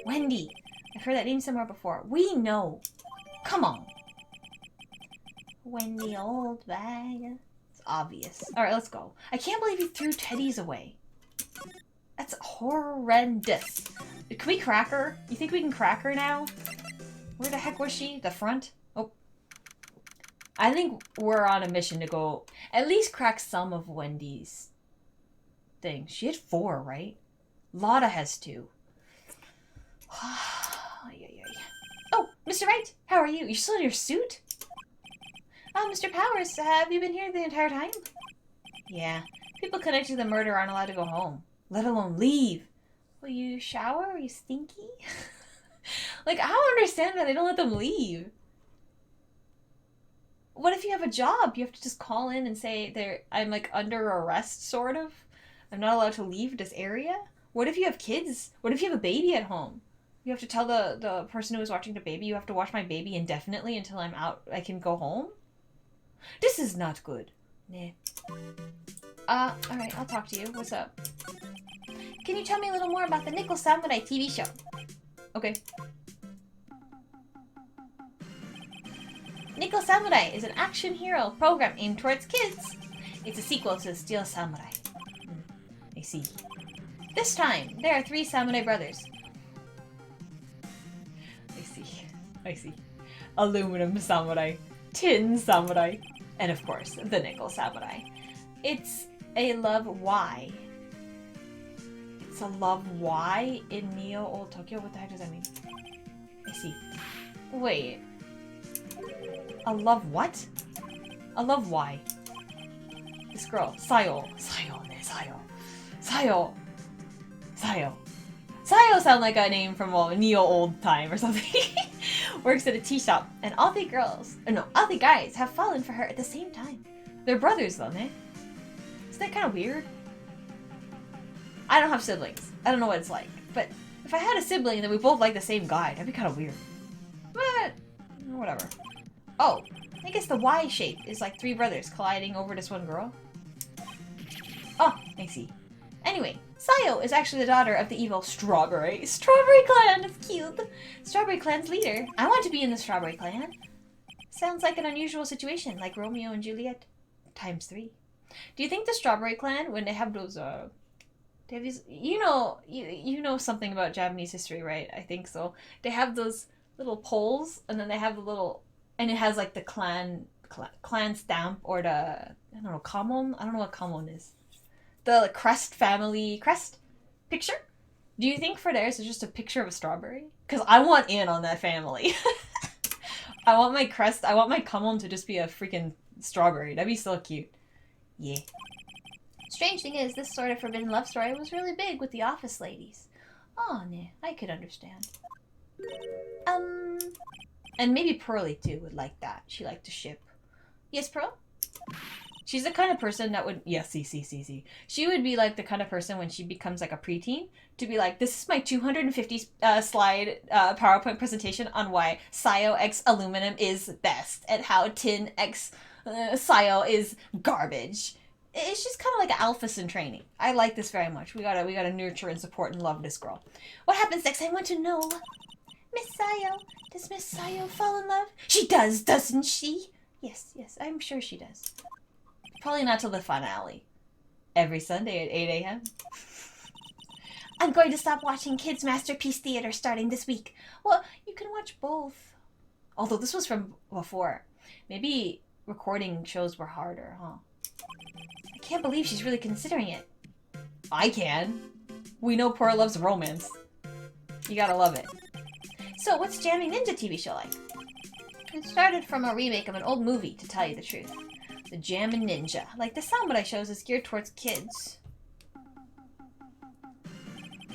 Speaker 2: Wendy. I've heard that name somewhere before. We know. Come on. Wendy old bag.
Speaker 1: It's obvious. Alright, let's go. I can't believe you threw teddies away. That's horrendous. Can we crack her? You think we can crack her now? Where the heck was she? The front? Oh. I think we're on a mission to go at least crack some of Wendy's things. She had 4, right? Lotta has 2.
Speaker 2: Oh, Mr. Wright, how are you? You're still in your suit? Oh, Mr. Powers, have you been here the entire time?
Speaker 1: Yeah. People connected to the murder aren't allowed to go home, let alone leave.
Speaker 2: Will you shower? Are you stinky?
Speaker 1: Like, I don't understand that they don't let them leave. What if you have a job? You have to just call in and say, I'm like under arrest, sort of. I'm not allowed to leave this area. What if you have kids? What if you have a baby at home? You have to tell the person who is watching the baby, you have to watch my baby indefinitely until I'm out, I can go home? This is not good. Nah.
Speaker 2: Alright, I'll talk to you. What's up? Can you tell me a little more about the Nickel Samurai TV show?
Speaker 1: Okay.
Speaker 2: Nickel Samurai is an action hero program aimed towards kids. It's a sequel to Steel Samurai.
Speaker 1: I see.
Speaker 2: This time, there are 3 samurai brothers.
Speaker 1: I see. Aluminum samurai, tin samurai, and of course, the nickel samurai. It's a love why. It's a love why in Neo Old Tokyo? What the heck does that mean? I see. Wait. A love what? A love why? This girl, Sayo. Sayo sound like a name from Neo Old Time or something. works at a tea shop, and all three guys have fallen for her at the same time. They're brothers though, eh? Isn't that kind of weird? I don't have siblings. I don't know what it's like, but if I had a sibling that we both like the same guy, that'd be kind of weird. But whatever. Oh, I guess the Y shape is like three brothers colliding over this one girl. Oh, I see. Anyway, Sayo is actually the daughter of the evil Strawberry Clan. That's cute. Strawberry Clan's leader. I want to be in the Strawberry Clan. Sounds like an unusual situation, like Romeo and Juliet times 3. Do you think the Strawberry Clan, when they have those, they have these, you know something about Japanese history, right? I think so. They have those little poles, and then they have the little, and it has like the clan stamp, or the, I don't know, kamon? I don't know what kamon is. The family crest picture? Do you think for theirs it's just a picture of a strawberry? Because I want in on that family. I want my crest, I want my kamon to just be a freaking strawberry. That'd be so cute. Yeah.
Speaker 2: Strange thing is, this sort of forbidden love story was really big with the office ladies. Oh, nah, I could understand.
Speaker 1: And maybe Pearly too would like that. She liked to ship.
Speaker 2: Yes, Pearl?
Speaker 1: She's the kind of person that would, yeah, see. She would be like the kind of person when she becomes like a preteen to be like, this is my 250 slide PowerPoint presentation on why Sayo X aluminum is best and how Tin X Sayo is garbage. It's just kind of like Alphas in training. I like this very much. We gotta nurture and support and love this girl. What happens next? I want to know.
Speaker 2: Miss Sayo. Does Miss Sayo fall in love?
Speaker 1: She does, doesn't she?
Speaker 2: Yes, I'm sure she does.
Speaker 1: Probably not till the finale. Every Sunday at 8 a.m.
Speaker 2: I'm going to stop watching Kids Masterpiece Theater starting this week. Well, you can watch both.
Speaker 1: Although this was from before. Maybe recording shows were harder, huh?
Speaker 2: I can't believe she's really considering it.
Speaker 1: I can. We know Pearl loves romance. You gotta love it.
Speaker 2: So, what's Jamming Ninja TV show like? It started from a remake of an old movie, to tell you the truth. The Jammin' Ninja. Like the Samurai shows is geared towards kids.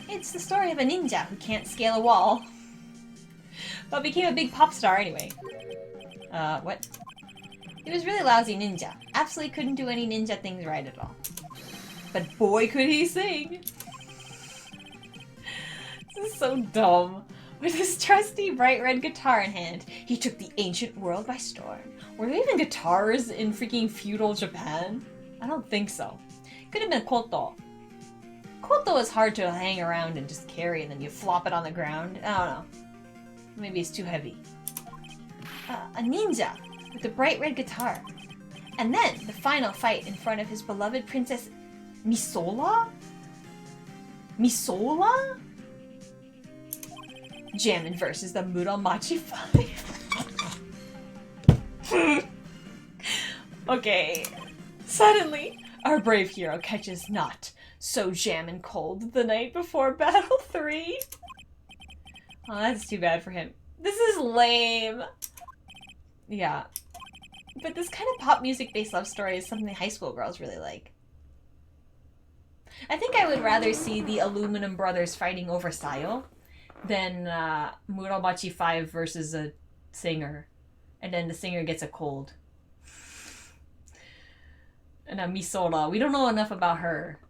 Speaker 1: It's the story of a ninja who can't scale a wall. But became a big pop star anyway. What? He was really lousy ninja. Absolutely couldn't do any ninja things right at all. But boy could he sing! This is so dumb. With his trusty bright red guitar in hand, he took the ancient world by storm. Were there even guitars in freaking feudal Japan? I don't think so. Could have been koto. Koto is hard to hang around and just carry, and then you flop it on the ground. I don't know. Maybe it's too heavy.
Speaker 2: A ninja with a bright red guitar. And then the final fight in front of his beloved princess
Speaker 1: Misola? Misola? Jammin' versus the Muromachi 5. Okay. Suddenly, our brave hero catches not so jammin' cold the night before Battle 3. Oh, that's too bad for him. This is lame. Yeah. But this kind of pop music-based love story is something high school girls really like. I think I would rather see the Aluminum Brothers fighting over Sayo than Muromachi 5 versus a singer. And then the singer gets a cold. And Misola. We don't know enough about her.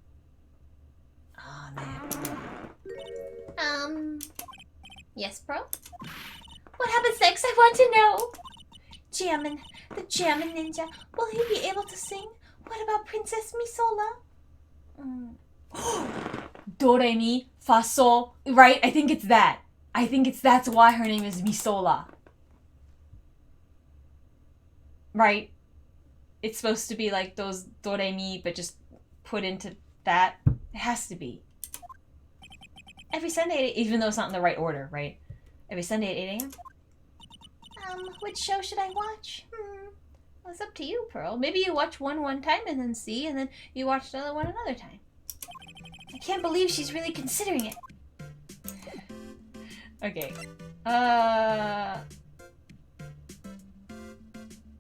Speaker 1: Oh, man.
Speaker 2: Yes, bro? What happens next? I want to know! Jammin', the Jammin' Ninja. Will he be able to sing? What about Princess Misola?
Speaker 1: Do, re, mi, fa, sol. Right? I think it's that. I think that's why her name is Misola. Right? It's supposed to be like those do, re, mi, but just put into that. It has to be. Every Sunday, even though it's not in the right order, right? Every Sunday at 8 a.m.?
Speaker 2: Which show should I watch? Well, it's up to you, Pearl. Maybe you watch one time and then see, and then you watch the other one another time. I can't believe she's really considering it.
Speaker 1: Okay. I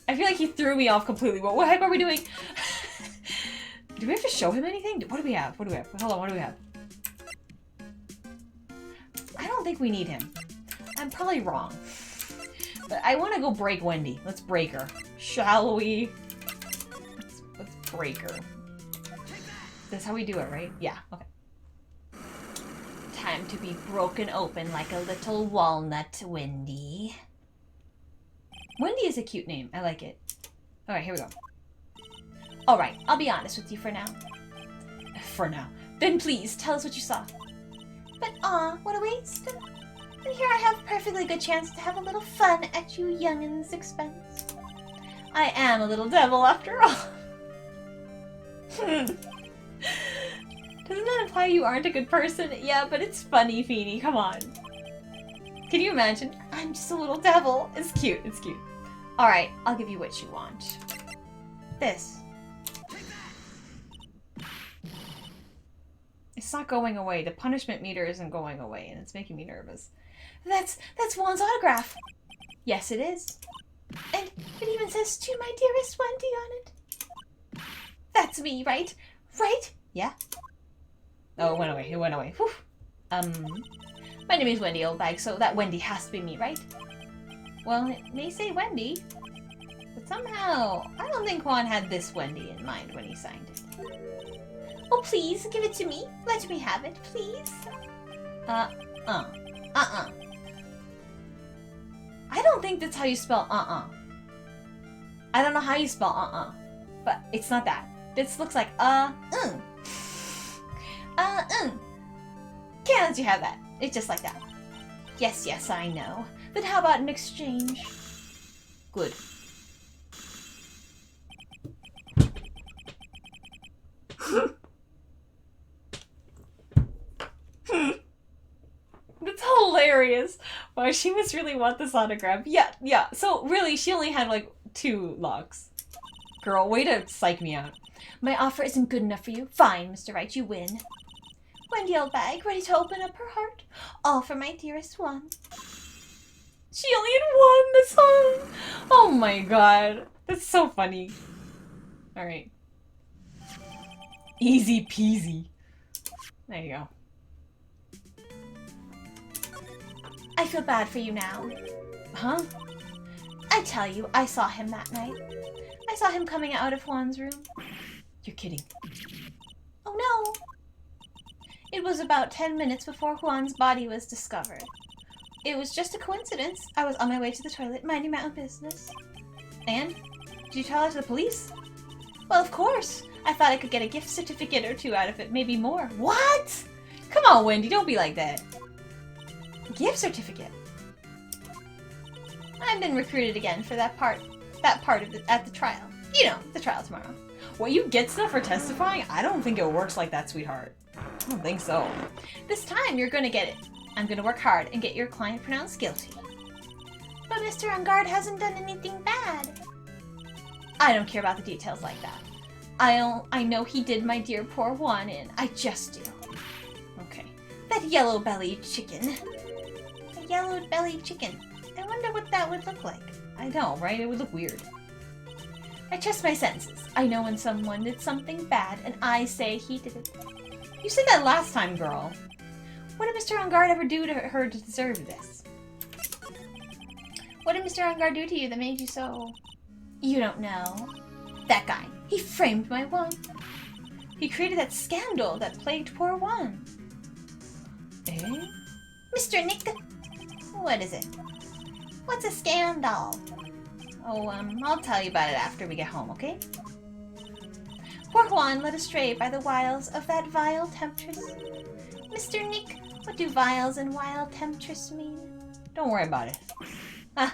Speaker 1: feel like he threw me off completely. What the heck are we doing? Do we have to show him anything? What do we have? Hold on, what do we have? I don't think we need him. I'm probably wrong. But I want to go break Wendy. Let's break her. Shall we? Let's break her. That's how we do it, right? Yeah, okay.
Speaker 2: Time to be broken open like a little walnut, Wendy.
Speaker 1: Wendy is a cute name. I like it. Alright, here we go.
Speaker 2: Alright, I'll be honest with you for now.
Speaker 1: For now.
Speaker 2: Then please, tell us what you saw. But aw, what a waste. And here I have a perfectly good chance to have a little fun at you young'uns' expense.
Speaker 1: I am a little devil after all. Doesn't that imply you aren't a good person? Yeah, but it's funny, Feeny. Come on. Can you imagine? I'm just a little devil. It's cute. It's cute.
Speaker 2: Alright, I'll give you what you want. This.
Speaker 1: It's not going away. The punishment meter isn't going away, and it's making me nervous.
Speaker 2: That's Juan's autograph.
Speaker 1: Yes, it is.
Speaker 2: And it even says, "To my dearest Wendy" on it. That's me, right? Right?
Speaker 1: Yeah. Oh, it went away. It went away. Whew.
Speaker 2: My name is Wendy Oldbag, so that Wendy has to be me, right?
Speaker 1: Well, it may say Wendy, but somehow I don't think Juan had this Wendy in mind when he signed it.
Speaker 2: Oh, please, give it to me. Let me have it, please.
Speaker 1: I don't think that's how you spell I don't know how you spell but it's not that. This looks like Can't let you have that. It's just like that.
Speaker 2: Yes, yes, I know. But how about an exchange?
Speaker 1: Good. That's hilarious. Wow, she must really want this autograph. Yeah. So really, she only had like 2 locks. Girl, way to psych me out.
Speaker 2: My offer isn't good enough for you. Fine, Mr. Right, you win. Wendy Oldbag, ready to open up her heart? All for my dearest one.
Speaker 1: She only had 1 this song. Oh my god. That's so funny. Alright. Easy peasy. There you go.
Speaker 2: I feel bad for you now.
Speaker 1: Huh?
Speaker 2: I tell you, I saw him that night. I saw him coming out of Juan's room.
Speaker 1: You're kidding.
Speaker 2: Oh no! It was about 10 minutes before Juan's body was discovered. It was just a coincidence. I was on my way to the toilet, minding my own business.
Speaker 1: And? Did you tell it to the police?
Speaker 2: Well, of course. I thought I could get a gift certificate or 2 out of it, maybe more.
Speaker 1: What? Come on, Wendy, don't be like that.
Speaker 2: Gift certificate? I've been recruited again for that part of at the trial. You know, the trial tomorrow.
Speaker 1: What, you get stuff for testifying? I don't think it works like that, sweetheart. I don't think so.
Speaker 2: This time, you're gonna get it. I'm gonna work hard and get your client pronounced guilty. But Mr. Ungard hasn't done anything bad. I don't care about the details like that. I know he did my dear poor Juan in. I just do.
Speaker 1: Okay.
Speaker 2: That yellow-bellied chicken. A yellow-bellied chicken. I wonder what that would look like.
Speaker 1: I know, right? It would look weird.
Speaker 2: I trust my senses. I know when someone did something bad, and I say he did it.
Speaker 1: You said that last time, girl.
Speaker 2: What did Mr. Ungard ever do to her to deserve this? What did Mr. Ungard do to you that made you so... You don't know. That guy. He framed my Juan. He created that scandal that plagued poor Juan.
Speaker 1: Eh?
Speaker 2: Mr. Nick... What is it? What's a scandal?
Speaker 1: Oh, I'll tell you about it after we get home, okay?
Speaker 2: Poor Juan led astray by the wiles of that vile temptress. Mr. Nick, what do viles and wild temptress mean?
Speaker 1: Don't worry about it.
Speaker 2: How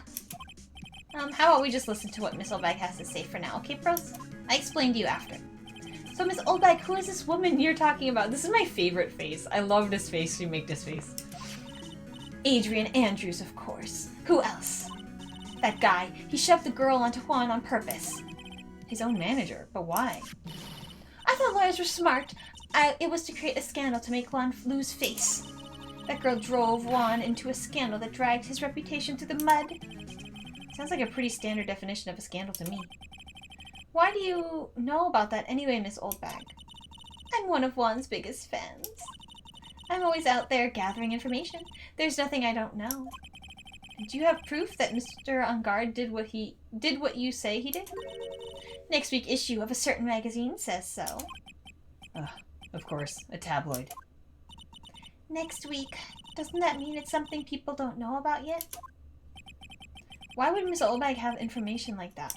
Speaker 2: about we just listen to what Miss Oldbag has to say for now, okay, pros? I explain to you after.
Speaker 1: So, Miss Oldbag, who is this woman you're talking about? This is my favorite face. I love this face. You make this face.
Speaker 2: Adrian Andrews, of course. Who else? That guy. He shoved the girl onto Juan on purpose.
Speaker 1: His own manager, but why?
Speaker 2: I thought lawyers were smart. It was to create a scandal to make Juan lose face. That girl drove Juan into a scandal that dragged his reputation through the mud.
Speaker 1: Sounds like a pretty standard definition of a scandal to me.
Speaker 2: Why do you know about that anyway, Miss Oldbag? I'm one of Juan's biggest fans. I'm always out there gathering information. There's nothing I don't know. Do you have proof that Mr. On Guard did what you say he did? Next week's issue of a certain magazine says so.
Speaker 1: Of course, a tabloid.
Speaker 2: Next week. Doesn't that mean it's something people don't know about yet? Why would Miss Oldbag have information like that?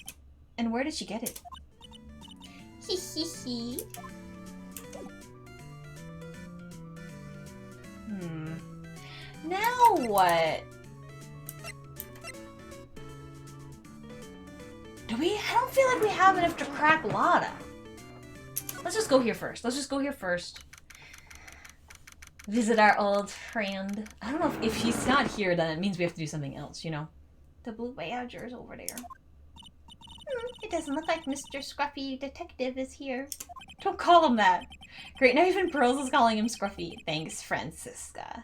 Speaker 2: And where did she get it? Hee hee hee.
Speaker 1: Now what? I don't feel like we have enough to crack Lotta. Let's just go here first. Visit our old friend. I don't know if he's not here, then it means we have to do something else, you know?
Speaker 2: The blue Voyager is over there. It doesn't look like Mr. Scruffy Detective is here.
Speaker 1: Don't call him that. Great, now even Pearls is calling him Scruffy. Thanks, Francisca.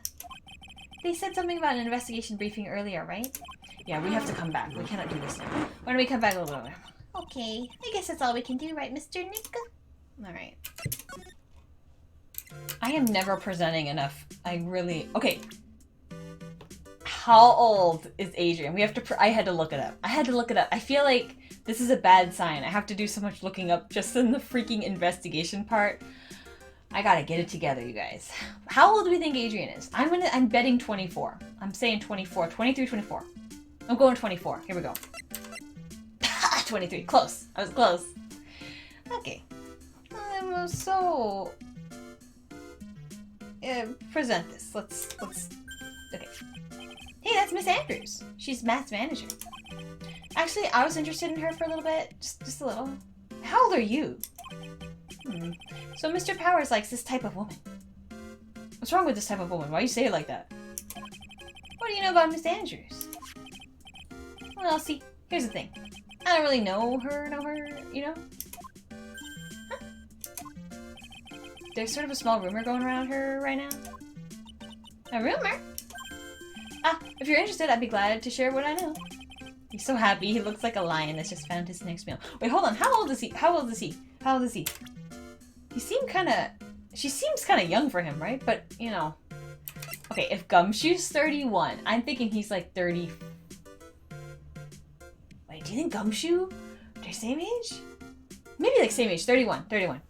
Speaker 2: They said something about an investigation briefing earlier, right?
Speaker 1: Yeah, we have to come back. We cannot do this now. Why don't we come back a little later?
Speaker 2: Okay, I guess that's all we can do, right, Mr. Nick?
Speaker 1: Alright. I am never presenting enough. Okay. How old is Adrian? We have to... I had to look it up. I feel like this is a bad sign. I have to do so much looking up just in the freaking investigation part. I gotta get it together, you guys. How old do we think Adrian is? I'm betting 24. I'm saying 24. 23, 24. I'm going 24. Here we go. 23. Close. I was close. Okay. Present this. Let's... Okay.
Speaker 2: Hey, that's Miss Andrews. She's Matt's manager. Actually, I was interested in her for a little bit. Just a little.
Speaker 1: How old are you?
Speaker 2: So Mr. Powers likes this type of woman.
Speaker 1: What's wrong with this type of woman? Why you say it like that?
Speaker 2: What do you know about Miss Andrews? Well, see, here's the thing. I don't really know her, you know? Huh?
Speaker 1: There's sort of a small rumor going around her right now.
Speaker 2: A rumor?
Speaker 1: If you're interested, I'd be glad to share what I know. He's so happy. He looks like a lion that's just found his next meal. Wait, hold on. How old is he? He seemed kind of... She seems kind of young for him, right? But, you know... Okay, if Gumshoe's 31, I'm thinking he's like 30... Wait, do you think Gumshoe? They're same age? Maybe like same age. 31.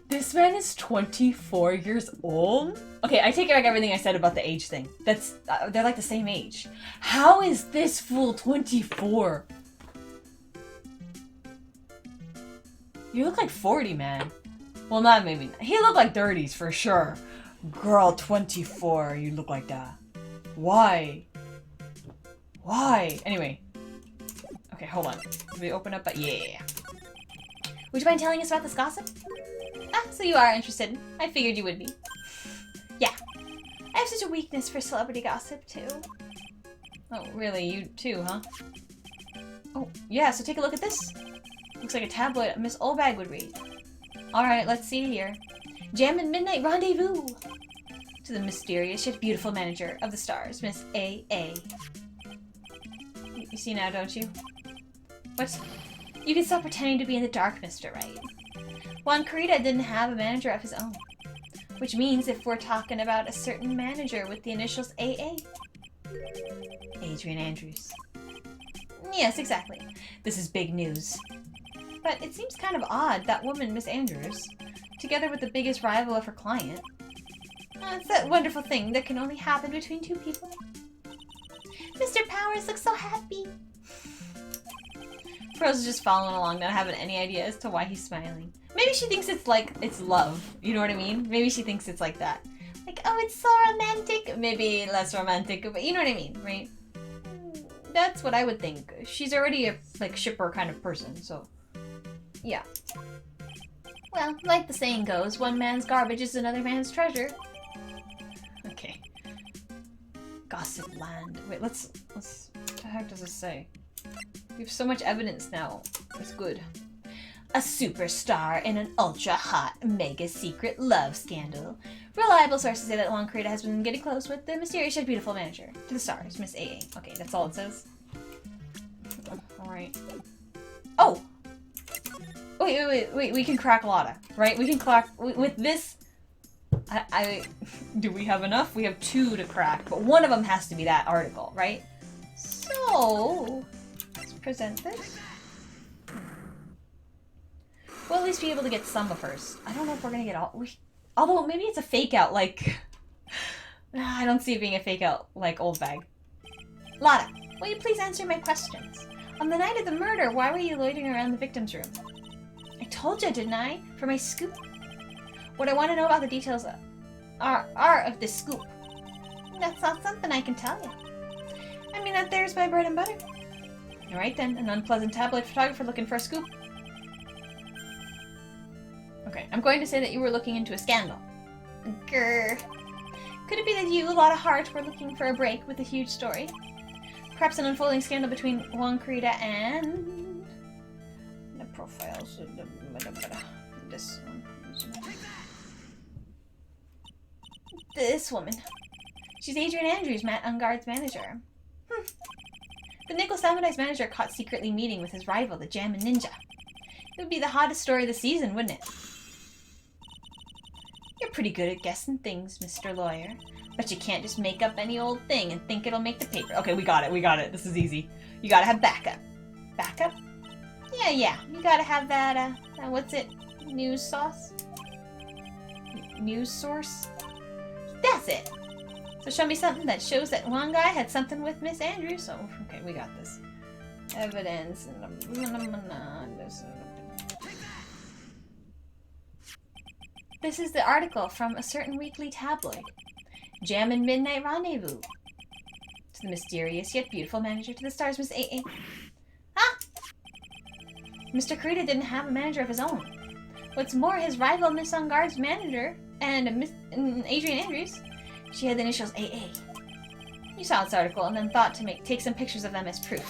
Speaker 1: This man is 24 years old? Okay, I take back everything I said about the age thing. That's, they're like the same age. How is this fool 24? You look like 40, man. Well, not maybe. He looked like 30s for sure. Girl, 24, you look like that. Why? Anyway. Okay, hold on. Did we open up? Yeah.
Speaker 2: Would you mind telling us about this gossip? So you are interested. I figured you would be. Yeah. I have such a weakness for celebrity gossip, too.
Speaker 1: Oh, really? You too, huh? Oh, yeah, so take a look at this. Looks like a tabloid Miss Oldbag would read. Alright, let's see here.
Speaker 2: Jam and Midnight Rendezvous.
Speaker 1: To the mysterious yet beautiful manager of the stars, Miss A.A. You see now, don't you?
Speaker 2: What? You can stop pretending to be in the dark, Mr. Right. Juan Carita didn't have a manager of his own. Which means if we're talking about a certain manager with the initials AA.
Speaker 1: Adrian Andrews.
Speaker 2: Yes, exactly.
Speaker 1: This is big news.
Speaker 2: But it seems kind of odd, that woman, Miss Andrews, together with the biggest rival of her client. It's that wonderful thing that can only happen between two people. Mr. Powers looks so happy.
Speaker 1: Rose is just following along, not having any idea as to why he's smiling. Maybe she thinks it's like, it's love. You know what I mean? Maybe she thinks it's like that.
Speaker 2: Like, oh, it's so romantic.
Speaker 1: Maybe less romantic, but you know what I mean, right? That's what I would think. She's already a, like, shipper kind of person, so... Yeah.
Speaker 2: Well, like the saying goes, one man's garbage is another man's treasure.
Speaker 1: Okay. Gossip land. Wait, let's... What the heck does this say? We have so much evidence now. It's good.
Speaker 2: A superstar in an ultra-hot, mega-secret love scandal. Reliable sources say that Juan Carita has been getting close with the mysterious yet beautiful manager. To the stars, Miss AA.
Speaker 1: Okay, that's all it says? Alright. Oh! Wait, we can crack Lotta, right? We can crack... With this... Do we have enough? We have 2 to crack, but one of them has to be that article, right?
Speaker 2: So, let's present this.
Speaker 1: We'll at least be able to get some of hers. I don't know if we're gonna get all. Although maybe it's a fake out. Like, I don't see it being a fake out like old bag.
Speaker 2: Lotta, will you please answer my questions? On the night of the murder, why were you loitering around the victim's room? I told you, didn't I? For my scoop. What I want to know about the details are of this scoop. That's not something I can tell you. I mean, that there's my bread and butter.
Speaker 1: Alright then, an unpleasant tabloid photographer looking for a scoop. Okay, I'm going to say that you were looking into a scandal.
Speaker 2: Grr. Could it be that you, Lotta Hart, were looking for a break with a huge story? Perhaps an unfolding scandal between Juan Carita and... the profiles... this one. This woman. She's Adrian Andrews, Matt Ungard's manager. The Nickel Samurais manager caught secretly meeting with his rival, the Jammin' Ninja. It would be the hottest story of the season, wouldn't it? You're pretty good at guessing things, Mr. Lawyer. But you can't just make up any old thing and think it'll make the paper.
Speaker 1: Okay, we got it. This is easy. You gotta have backup.
Speaker 2: Backup? Yeah. You gotta have that, what's it? News sauce? News source? That's it! So show me something that shows that one guy had something with Miss Andrews. So,
Speaker 1: Okay, we got this.
Speaker 2: evidence. This is the article from a certain weekly tabloid. Jammin' Midnight Rendezvous. To the mysterious yet beautiful manager to the stars, Miss A.A. Ah! Mr. Carita didn't have a manager of his own. What's more, his rival, Miss Ungard's manager, and Adrian Andrews, she had the initials A.A. You saw this article and then thought to take some pictures of them as proof.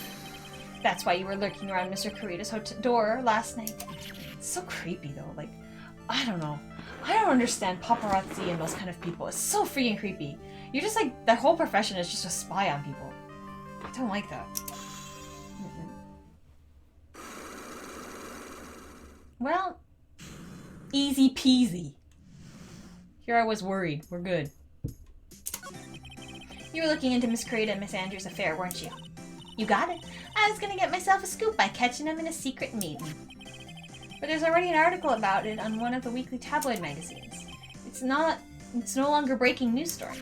Speaker 2: That's why you were lurking around Mr. Carita's door last night.
Speaker 1: It's so creepy though, like, I don't know. I don't understand paparazzi and those kind of people. It's so freaking creepy. You're just like, their whole profession is just to spy on people. I don't like that. Well, easy peasy. Here I was worried. We're good.
Speaker 2: You were looking into Miss Carita and Miss Andrews' affair, weren't you? You got it. I was gonna get myself a scoop by catching them in a secret meeting. But there's already an article about it on one of the weekly tabloid magazines. It's no longer breaking news story.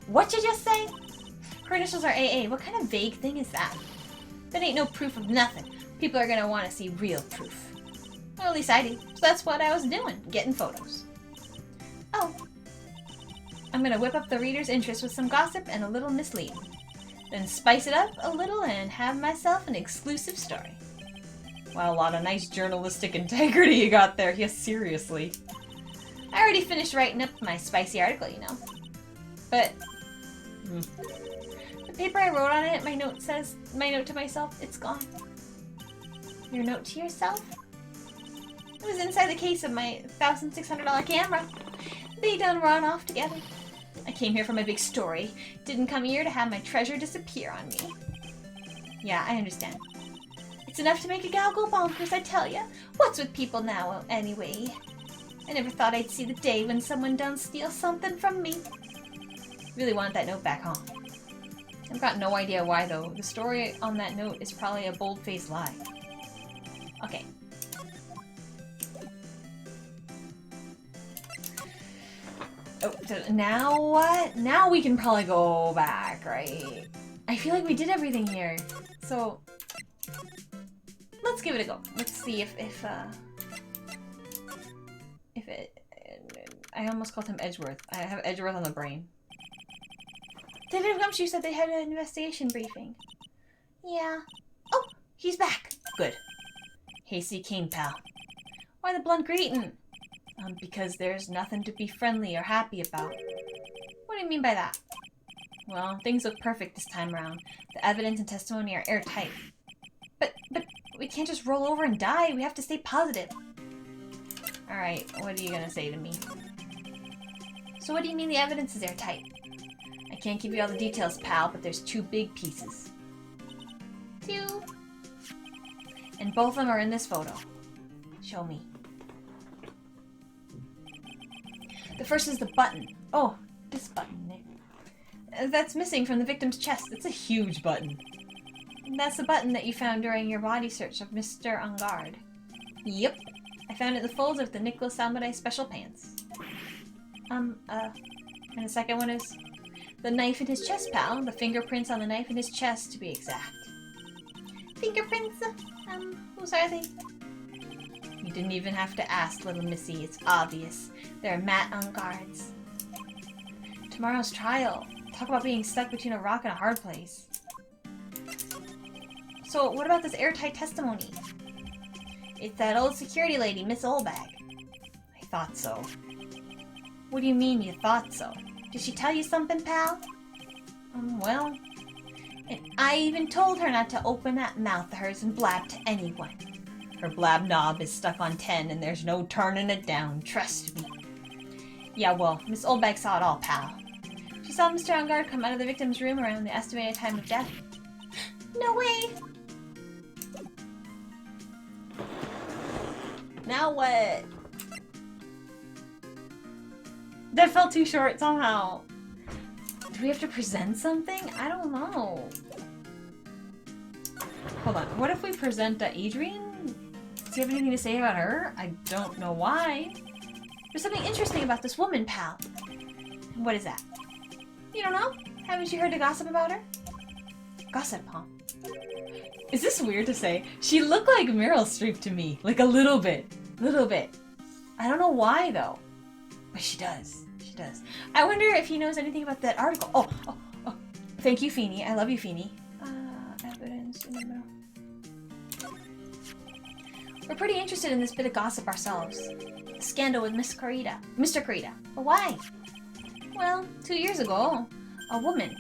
Speaker 2: What you just say? Her initials are AA. What kind of vague thing is that? That ain't no proof of nothing. People are gonna want to see real proof. Well, at least I do. So that's what I was doing, getting photos. Oh. I'm gonna whip up the reader's interest with some gossip and a little misleading. Then spice it up a little and have myself an exclusive story.
Speaker 1: Wow, a lot of nice journalistic integrity you got there. Yes, seriously.
Speaker 2: I already finished writing up my spicy article, you know. But the paper I wrote on it, my note to myself, it's gone. Your note to yourself? It was inside the case of my $1,600 camera. They done run off together. I came here for my big story. Didn't come here to have my treasure disappear on me. Yeah, I understand. It's enough to make a gal go bonkers, I tell ya. What's with people now, anyway? I never thought I'd see the day when someone done steal something from me.
Speaker 1: Really want that note back home. I've got no idea why, though. The story on that note is probably a bold-faced lie.
Speaker 2: Okay.
Speaker 1: Oh, now what? Now we can probably go back, right? I feel like we did everything here. So,
Speaker 2: let's give it a go. Let's see if it...
Speaker 1: I almost called him Edgeworth. I have Edgeworth on the brain.
Speaker 2: David Gumshoe said they had an investigation briefing. Yeah. Oh, he's back.
Speaker 1: Good. Hasty Kane, pal.
Speaker 2: Why the blunt greeting?
Speaker 1: Because there's nothing to be friendly or happy about.
Speaker 2: What do you mean by that?
Speaker 1: Well, things look perfect this time around. The evidence and testimony are airtight.
Speaker 2: But we can't just roll over and die. We have to stay positive.
Speaker 1: Alright, what are you gonna say to me?
Speaker 2: So what do you mean the evidence is airtight?
Speaker 1: I can't give you all the details, pal, but there's 2 big pieces.
Speaker 2: 2?
Speaker 1: And both of them are in this photo. Show me.
Speaker 2: The first is the button. Oh, this button, Nick. That's missing from the victim's chest.
Speaker 1: It's a huge button.
Speaker 2: That's the button that you found during your body search of Mr. Ungard.
Speaker 1: Yep.
Speaker 2: I found it in the folds of the Nicholas Samurai special pants. And the second one is the knife in his chest, pal. The fingerprints on the knife in his chest, to be exact. Fingerprints? Whose are they?
Speaker 1: You didn't even have to ask, little missy. It's obvious.
Speaker 2: They're Matt Ungard's. Tomorrow's trial. Talk about being stuck between a rock and a hard place. So, what about this airtight testimony? It's that old security lady, Miss Olbag.
Speaker 1: I thought so.
Speaker 2: What do you mean you thought so? Did she tell you something, pal? Well... And I even told her not to open that mouth of hers and blab to anyone.
Speaker 1: Her blab knob is stuck on 10 and there's no turning it down, trust me.
Speaker 2: Yeah, well, Miss Olbag saw it all, pal. She saw Mr. Ungard come out of the victim's room around the estimated time of death. No way!
Speaker 1: Now what? That felt too short somehow. Do we have to present something? I don't know. Hold on. What if we present Adrian? Does he have anything to say about her? I don't know why.
Speaker 2: There's something interesting about this woman, pal. What is that? You don't know? Haven't you heard the gossip about her? Gossip, huh?
Speaker 1: Is this weird to say? She looked like Meryl Streep to me. Like a little bit. Little bit. I don't know why, though. But she does. She does.
Speaker 2: I wonder if he knows anything about that article. Oh.
Speaker 1: Thank you, Feeny. I love you, Feeny.
Speaker 2: Evidence in the middle. We're pretty interested in this bit of gossip ourselves. The scandal with Miss Corita. Mr. Corita. But why? Well, 2 years ago, a woman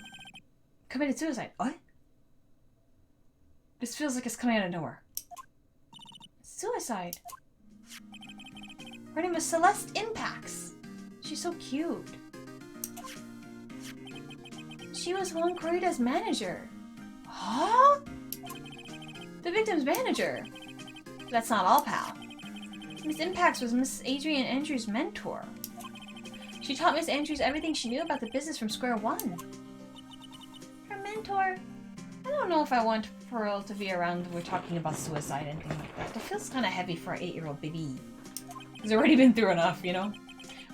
Speaker 1: committed suicide. What? This feels like it's coming out of nowhere.
Speaker 2: Suicide? Her name was Celeste Impacts. She's so cute. She was Juan Corita's manager.
Speaker 1: Huh?
Speaker 2: The victim's manager. That's not all, pal. Miss Impacts was Miss Adrian Andrews' mentor. She taught Miss Andrews everything she knew about the business from square one. Her mentor? I don't know if I want Pearl to be around when we're talking about suicide and things like that. That feels kind of heavy for an 8-year-old baby.
Speaker 1: He's already been through enough, you know?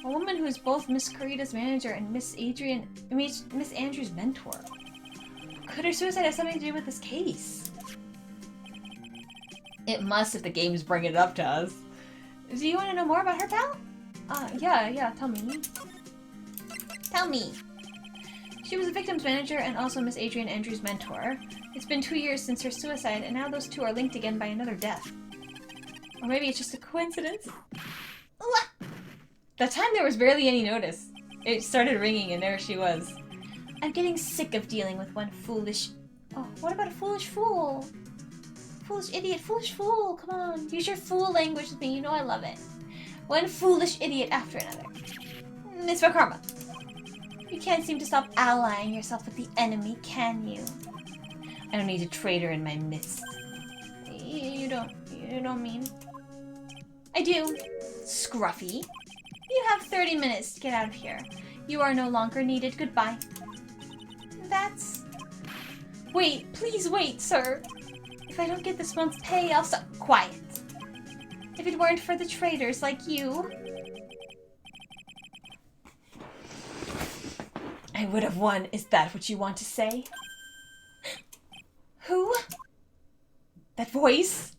Speaker 2: A woman who is both Miss Corita's manager and Miss Andrews' mentor. Could her suicide have something to do with this case?
Speaker 1: It must if the game's bringing it up to us.
Speaker 2: Do you want to know more about her, pal? Yeah, tell me. Tell me. She was the victim's manager and also Miss Adrian Andrews' mentor. It's been 2 years since her suicide, and now those two are linked again by another death. Or maybe it's just a coincidence.
Speaker 1: That time there was barely any notice. It started ringing and there she was.
Speaker 2: I'm getting sick of dealing with one foolish... Oh, what about a foolish fool? Foolish idiot, foolish fool, come on. Use your fool language with me, you know I love it. One foolish idiot after another. Miss Karma. You can't seem to stop allying yourself with the enemy, can you?
Speaker 1: I don't need a traitor in my midst.
Speaker 2: You don't mean... I do. Scruffy. You have 30 minutes to get out of here. You are no longer needed. Goodbye. That's... Wait, please wait, sir. If I don't get this month's pay, I'll stop... Quiet. If it weren't for the traitors like you...
Speaker 1: I would have won. Is that what you want to say?
Speaker 2: Who?
Speaker 1: That voice?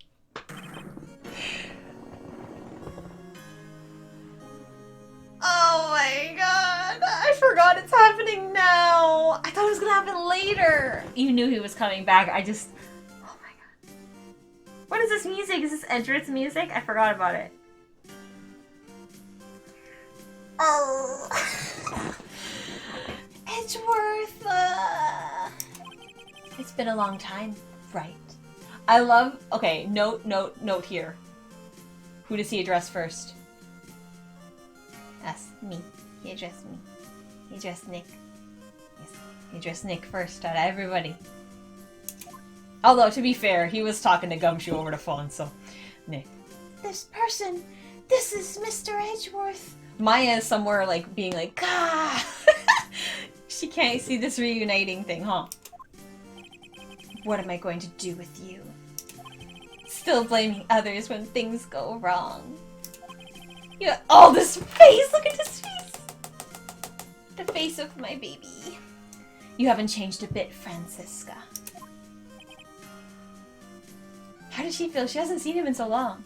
Speaker 1: Oh my god! I forgot it's happening now! I thought it was gonna happen later! You knew he was coming back, I just... Oh my god. What is this music? Is this Edgeworth's music? I forgot about it. Oh...
Speaker 2: Edgeworth! It's been a long time, right?
Speaker 1: I love... Okay, note here. Who does he address first?
Speaker 2: Us. Me. He addressed me. He addressed Nick.
Speaker 1: Yes, he addressed Nick first out of everybody. Although, to be fair, he was talking to Gumshoe over the phone, so... Nick.
Speaker 2: This person! This is Mr. Edgeworth!
Speaker 1: Maya is somewhere, like, being like, ah! She can't see this reuniting thing, huh?
Speaker 2: What am I going to do with you?
Speaker 1: Still blaming others when things go wrong. Yeah. Oh, this face! Look at this face!
Speaker 2: The face of my baby. You haven't changed a bit, Francisca.
Speaker 1: How does she feel? She hasn't seen him in so long.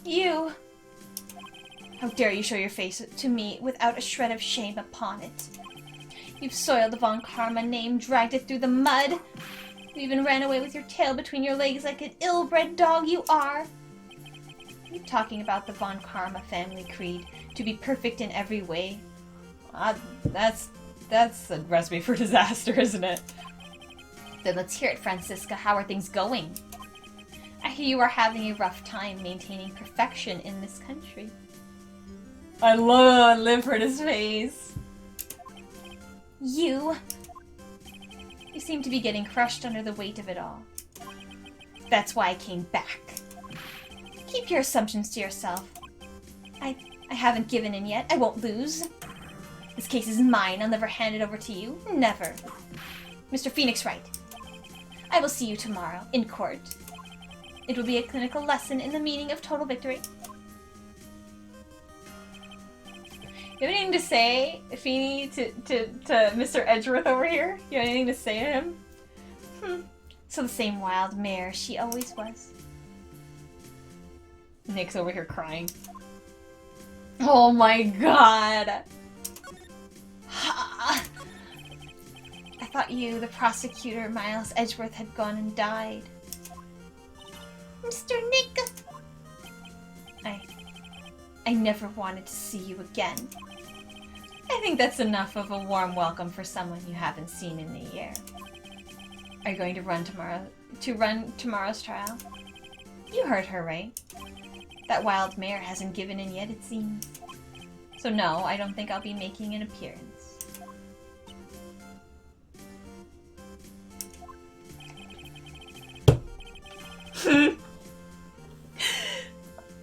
Speaker 2: You... How dare you show your face to me without a shred of shame upon it? You've soiled the Von Karma name, dragged it through the mud. You even ran away with your tail between your legs like an ill-bred dog you are. You're talking about the Von Karma family creed, to be perfect in every way.
Speaker 1: That's a recipe for disaster, isn't it?
Speaker 2: Then let's hear it, Francisca. How are things going? I hear you are having a rough time maintaining perfection in this country.
Speaker 1: I live for this face.
Speaker 2: You seem to be getting crushed under the weight of it all. That's why I came back. Keep your assumptions to yourself. I haven't given in yet. I won't lose. This case is mine. I'll never hand it over to you. Never. Mr. Phoenix Wright. I will see you tomorrow, in court. It will be a clinical lesson in the meaning of total victory.
Speaker 1: You have anything to say, Feeny, to Mr. Edgeworth over here? You have anything to say to him?
Speaker 2: So the same wild mare she always was.
Speaker 1: Nick's over here crying. Oh my god!
Speaker 2: I thought you, the prosecutor, Miles Edgeworth, had gone and died. Mr. Nick! I never wanted to see you again.
Speaker 1: I think that's enough of a warm welcome for someone you haven't seen in a year. Are you going to run tomorrow's trial? You heard her, right? That wild mare hasn't given in yet, it seems. So no, I don't think I'll be making an appearance.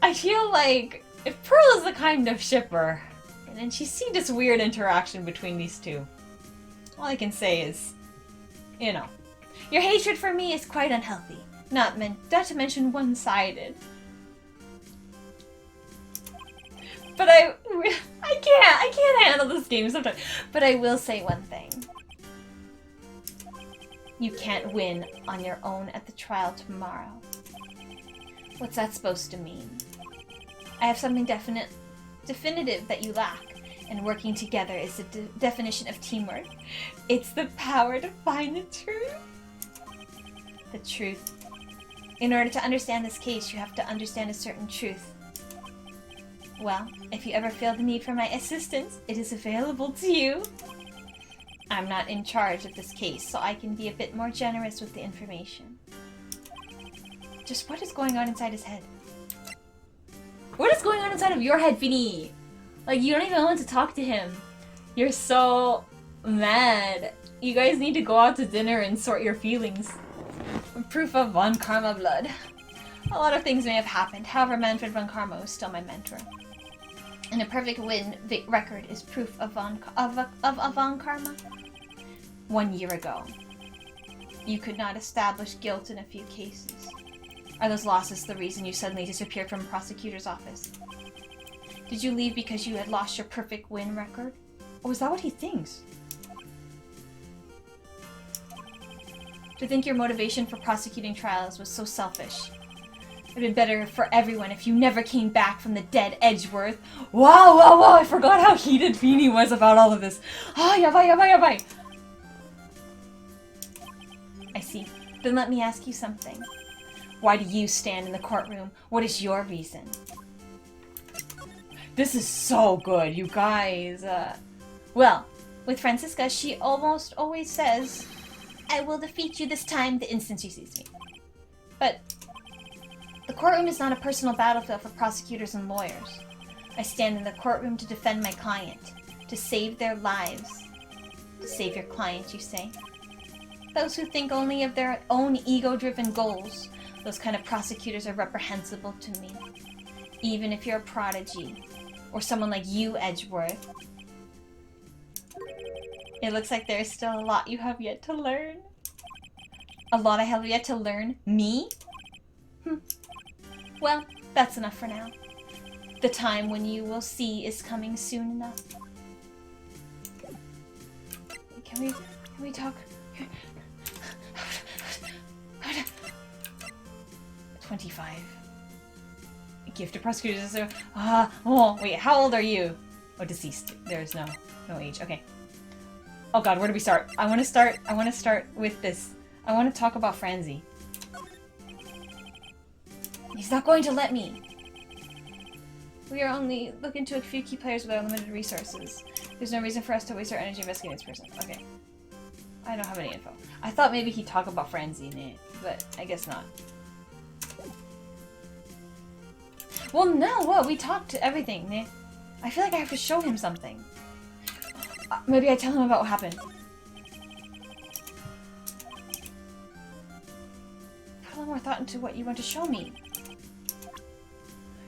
Speaker 1: I feel like if Pearl is the kind of shipper, and then she's seen this weird interaction between these two, all I can say is, you know,
Speaker 2: your hatred for me is quite unhealthy. Not to mention one-sided.
Speaker 1: But I can't handle this game sometimes.
Speaker 2: But I will say one thing. You can't win on your own at the trial tomorrow. What's that supposed to mean? I have something definitive that you lack, and working together is the definition of teamwork. It's the power to find the truth. The truth. In order to understand this case, you have to understand a certain truth. Well, if you ever feel the need for my assistance, it is available to you. I'm not in charge of this case, so I can be a bit more generous with the information. Just what is going on inside his head?
Speaker 1: What is going on inside of your head, Vinny? Like, you don't even want to talk to him. You're so mad. You guys need to go out to dinner and sort your feelings. Proof of Von Karma blood. A lot of things may have happened. However, Manfred Von Karma was still my mentor.
Speaker 2: And a perfect win record is proof of Von Karma. 1 year ago, you could not establish guilt in a few cases. Are those losses the reason you suddenly disappeared from a prosecutor's office? Did you leave because you had lost your perfect win record? Or was that what he thinks? To think your motivation for prosecuting trials was so selfish. It'd been better for everyone if you never came back from the dead Edgeworth.
Speaker 1: Wow, I forgot how heated Feeny was about all of this. Yabai.
Speaker 2: I see. Then let me ask you something. Why do you stand in the courtroom? What is your reason?
Speaker 1: This is so good, you guys.
Speaker 2: Well, with Francisca, she almost always says, I will defeat you this time the instant she sees me. But the courtroom is not a personal battlefield for prosecutors and lawyers. I stand in the courtroom to defend my client, to save their lives. To save your client, you say? Those who think only of their own ego-driven goals, those kind of prosecutors are reprehensible to me. Even if you're a prodigy, Or someone like you, Edgeworth. It looks like there's still a lot you have yet to learn. A lot I have yet to learn? Me? Well, that's enough for now. The time when you will see is coming soon enough. Can we talk? 25. Gift to prosecutors. Oh, wait, how old are you? Oh, deceased. There's no age. Okay. Oh god, where do we start? I want to start with this. I want to talk about Franzi. He's not going to let me. We are only looking to a few key players with our limited resources. There's no reason for us to waste our energy investigating this person. Okay. I don't have any info. I thought maybe he'd talk about Franzi, but I guess not. Well, no, we talked to everything, né? I feel like I have to show him something. Maybe I tell him about what happened. Put a little more thought into what you want to show me.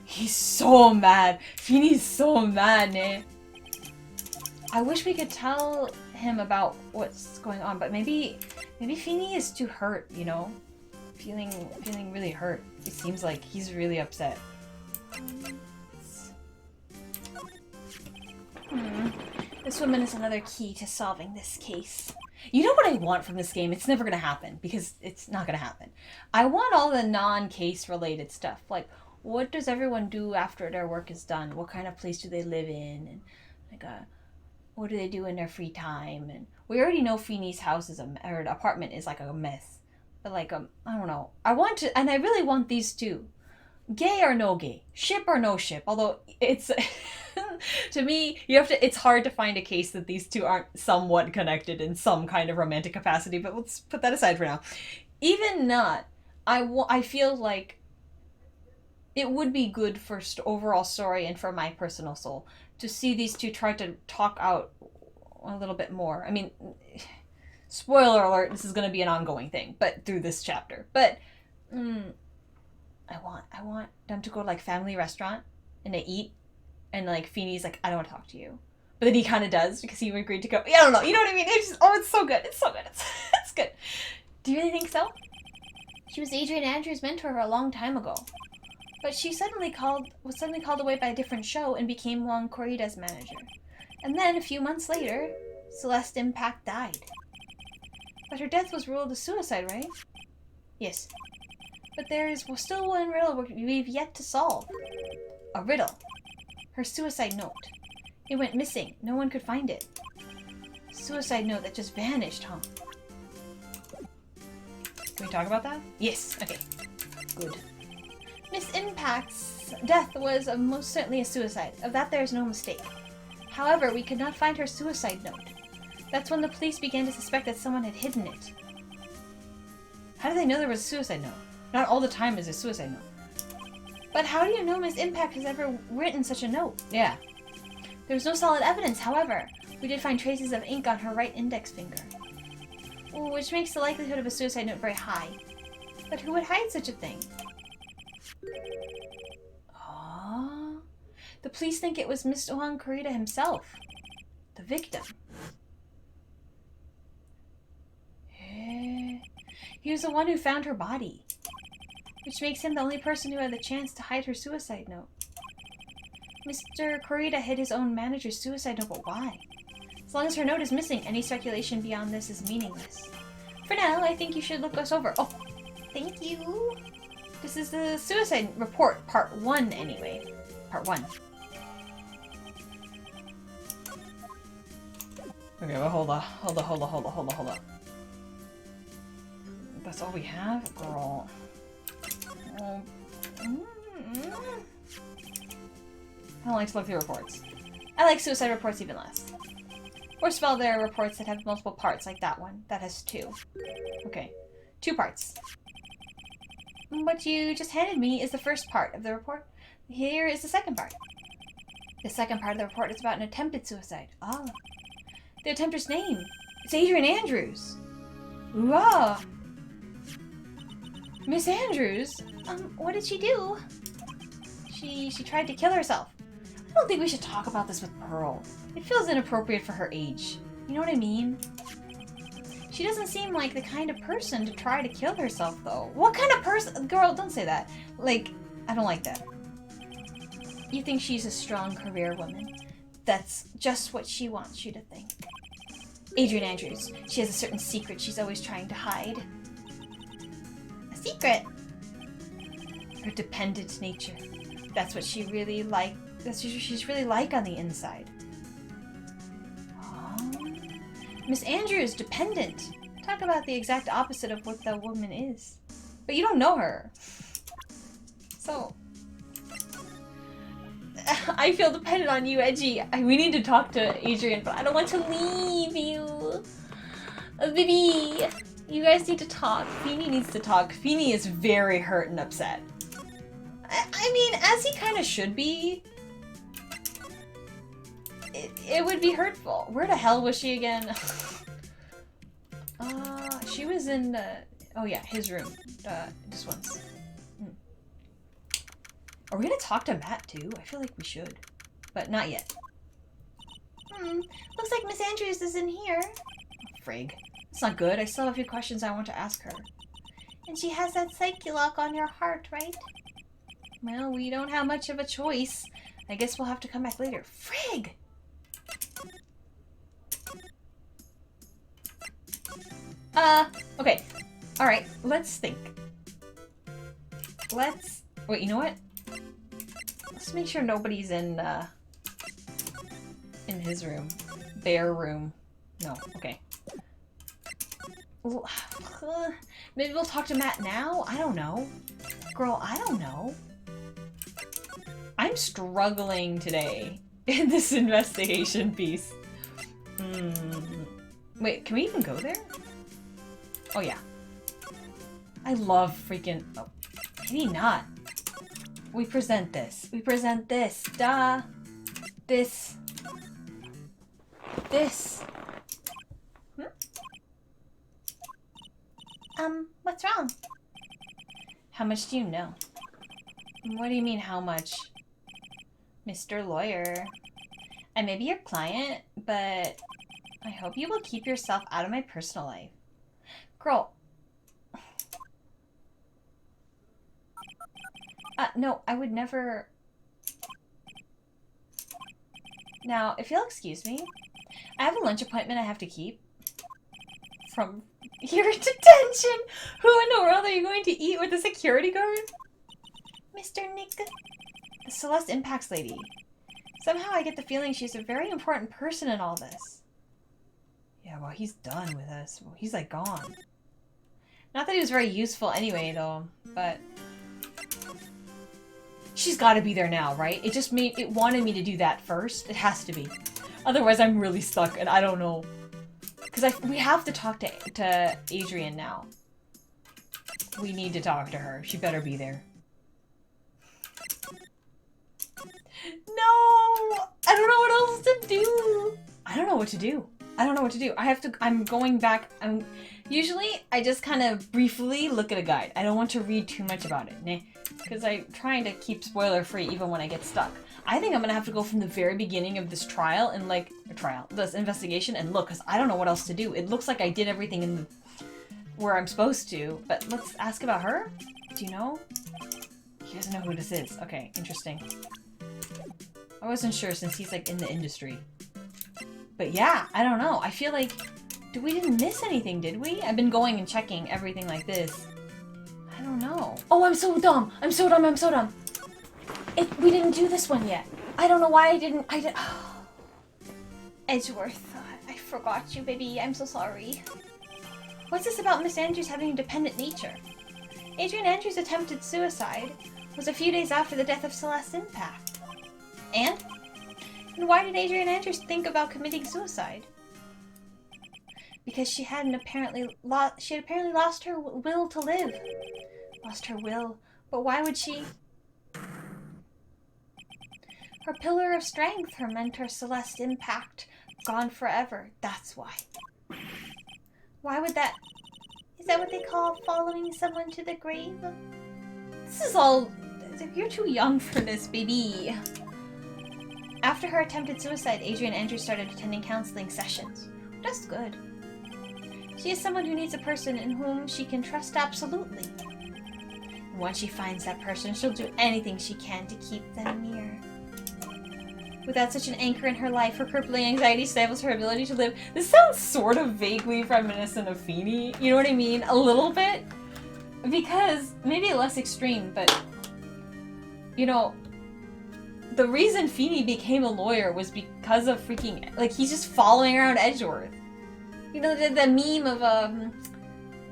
Speaker 2: He's so mad. Feeney's so mad, né? I wish we could tell him about what's going on, but maybe Feeney is too hurt, you know? Feeling really hurt. It seems like he's really upset. This woman is another key to solving this case. You know what I want from this game? It's never gonna happen, because it's not gonna happen. I want all the non-case related stuff. Like, what does everyone do after their work is done? What kind of place do they live in? And like, what do they do in their free time? And we already know Feeney's house is or apartment is like a mess. But like, I don't know. I want to, and I really want these two. Gay or no gay, ship or no ship. Although it's to me, it's hard to find a case that these two aren't somewhat connected in some kind of romantic capacity. But let's put that aside for now. Even not, I feel like it would be good for overall story and for my personal soul to see these two try to talk out a little bit more. I mean, spoiler alert, this is going to be an ongoing thing, but through this chapter. But I want them to go to like family restaurant and they eat, and like Feeney's like, I don't want to talk to you, but then he kind of does because he agreed to go. Yeah, I don't know. You know what I mean? It's just, it's so good. It's so good. It's good. Do you really think so? She was Adrian Andrews' mentor a long time ago. But she was suddenly called away by a different show and became Juan Corrida's manager. And then, a few months later, Celeste Impact died. But her death was ruled a suicide, right? Yes. But there is still one riddle we've yet to solve. A riddle. Her suicide note. It went missing. No one could find it. Suicide note that just vanished, huh? Can we talk about that? Yes. Okay. Good. Miss Impact's death was most certainly a suicide. Of that there is no mistake. However, we could not find her suicide note. That's when the police began to suspect that someone had hidden it. How did they know there was a suicide note? Not all the time is a suicide note. But how do you know Miss Impact has ever written such a note? Yeah. There was no solid evidence, however. We did find traces of ink on her right index finger. Which makes the likelihood of a suicide note very high. But who would hide such a thing? The police think it was Mr. Juan Corrida himself, the victim. He was the one who found her body, which makes him the only person who had the chance to hide her suicide note. Mr. Corrida hid his own manager's suicide note, but why? As long as her note is missing, any speculation beyond this is meaningless. For now, I think you should look us over. Oh, thank you. This is the suicide report, part 1 anyway. Part 1. Okay, well, hold on. That's all we have? Girl. I don't like to look through reports. I like suicide reports even less. Worst of all, there are reports that have multiple parts, like that one. That has 2. Okay. 2 parts. What you just handed me is the first part of the report. Here is the second part. The second part of the report is about an attempted suicide. Oh. The attempter's name. It's Adrian Andrews. Wow. Miss Andrews? What did she do? She tried to kill herself.
Speaker 1: I don't think we should talk about this with Pearl. It feels inappropriate for her age. You know what I mean? She doesn't seem like the kind of person to try to kill herself, though. What kind of person? Girl, don't say that. Like, I don't like that. You think she's a strong career woman? That's just what she wants you to think. Adrian Andrews. She has a certain secret she's always trying to hide. A secret? Her dependent nature. That's what she really like. That's what she's really like on the inside. Miss Andrews, dependent. Talk about the exact opposite of what the woman is. But you don't know her. So... I feel dependent on you, Edgy. We need to talk to Adrian, but I don't want to leave you. Baby, you guys need to talk. Feeny needs to talk. Feeny is very hurt and upset. I mean, as he kind of should be. It would be hurtful. Where the hell was she again? She was in oh yeah, his room. Just once. Are we gonna talk to Matt too? I feel like we should. But not yet.
Speaker 2: Looks like Miss Andrews is in here.
Speaker 1: Frig. It's not good. I still have a few questions I want to ask her.
Speaker 2: And she has that psyche lock on your heart, right?
Speaker 1: Well, we don't have much of a choice. I guess we'll have to come back later. Frig! Okay. Alright, let's think. Wait, you know what? Let's make sure nobody's in his room. Their room. No, okay. Maybe we'll talk to Matt now? I don't know. Girl, I don't know. I'm struggling today in this investigation piece. Wait, can we even go there? Oh, yeah. I love freaking... Oh, maybe not. We present this. We present this. Duh. This. This.
Speaker 2: What's wrong?
Speaker 1: How much do you know? What do you mean, how much? Mr. Lawyer. I may be your client, but I hope you will keep yourself out of my personal life. Girl. No, I would never... Now, if you'll excuse me, I have a lunch appointment I have to keep. From your detention! Who in the world are you going to eat with a security guard?
Speaker 2: Mr. Nick.
Speaker 1: The Celeste Impacts lady. Somehow I get the feeling she's a very important person in all this. Yeah, well, he's done with us. Well, he's, like, gone. Not that he was very useful anyway, though, but... She's gotta be there now, right? It just made... It wanted me to do that first. It has to be. Otherwise, I'm really stuck, and I don't know. Because we have to talk to Adrian now. We need to talk to her. She better be there. No! I don't know what else to do! I don't know what to do. I don't know what to do. I'm going back. Usually, I just kind of briefly look at a guide. I don't want to read too much about it. Because I'm trying to keep spoiler-free even when I get stuck. I think I'm gonna have to go from the very beginning of this trial and this investigation and look, because I don't know what else to do. It looks like I did everything in where I'm supposed to, but let's ask about her. Do you know? He doesn't know who this is. Okay, interesting. I wasn't sure since he's like in the industry. But yeah, I don't know. I feel like we didn't miss anything, did we? I've been going and checking everything like this. I don't know. Oh, I'm so dumb. I'm so dumb. I'm so dumb. We didn't do this one yet. I don't know why I didn't.
Speaker 2: Edgeworth, I forgot you, baby. I'm so sorry. What's this about Miss Andrews having a dependent nature? Adrian Andrews' attempted suicide was a few days after the death of Celeste Impact. And why did Adrian Andrews think about committing suicide? Because she had apparently lost her will to live. Lost her will. But why would she... Her pillar of strength, her mentor Celeste Impact, gone forever. That's why. Why would that... Is that what they call following someone to the grave? This is all... You're too young for this, baby. After her attempted suicide, Adrian Andrews started attending counseling sessions. That's good. She is someone who needs a person in whom she can trust absolutely. Once she finds that person, she'll do anything she can to keep them near. Without such an anchor in her life, her crippling anxiety stifles her ability to live. This sounds sort of vaguely reminiscent of Feeny. You know what I mean? A little bit. Because, maybe less extreme, but... You know, the reason Feeny became a lawyer was because of freaking... Like, he's just following around Edgeworth. You know, the meme of,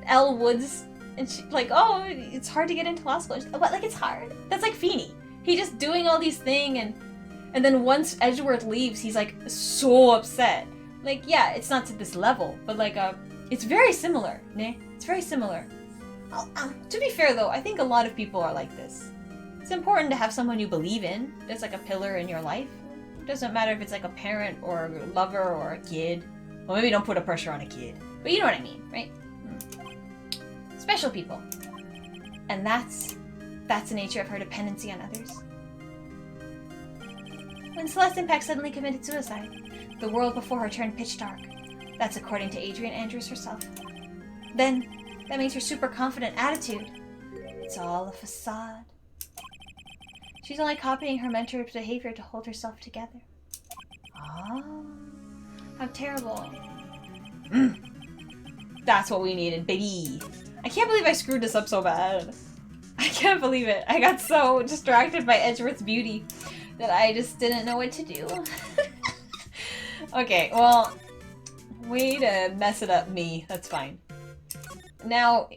Speaker 2: Elle Woods... And she, like, oh, it's hard to get into law school. But, like, it's hard. That's like Feeny. He's just doing all these things, and then once Edgeworth leaves, he's, like, so upset. Like, yeah, it's not to this level, but, like, it's very similar, ne? It's very similar. To be fair, though, I think a lot of people are like this. It's important to have someone you believe in. That's, like, a pillar in your life. It doesn't matter if it's, like, a parent or a lover or a kid. Well, maybe don't put a pressure on a kid. But you know what I mean, right? Special people. And that's the nature of her dependency on others. When Celeste Impact suddenly committed suicide, the world before her turned pitch dark. That's according to Adrian Andrews herself. Then, that means her super confident attitude. It's all a facade. She's only copying her mentor's behavior to hold herself together. Oh, how terrible.
Speaker 1: That's what we needed, baby. I can't believe I screwed this up so bad. I can't believe it. I got so distracted by Edgeworth's beauty that I just didn't know what to do. Okay, well, way to mess it up, me. That's fine. Now,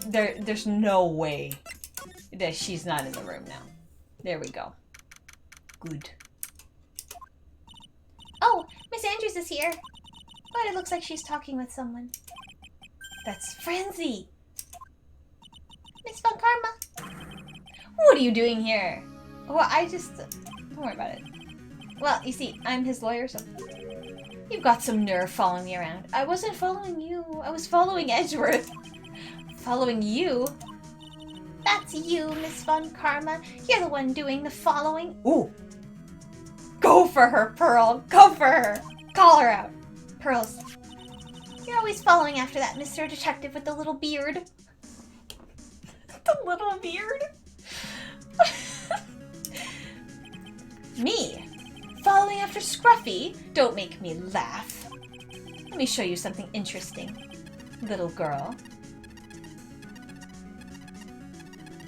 Speaker 1: there's no way that she's not in the room now. There we go. Good.
Speaker 2: Oh, Miss Andrews is here. But it looks like she's talking with someone.
Speaker 1: That's Frenzy.
Speaker 2: Miss Von Karma.
Speaker 1: What are you doing here?
Speaker 2: Well, I just...
Speaker 1: Don't worry about it.
Speaker 2: Well, you see, I'm his lawyer, so...
Speaker 1: You've got some nerve following me around.
Speaker 2: I wasn't following you. I was following Edgeworth.
Speaker 1: Following you?
Speaker 2: That's you, Miss Von Karma. You're the one doing the following.
Speaker 1: Ooh. Go for her, Pearl. Go for her. Call her out.
Speaker 2: Pearls. You're always following after that Mr. Detective with the little beard.
Speaker 1: The little beard?
Speaker 2: Me? Following after Scruffy? Don't make me laugh. Let me show you something interesting, little girl.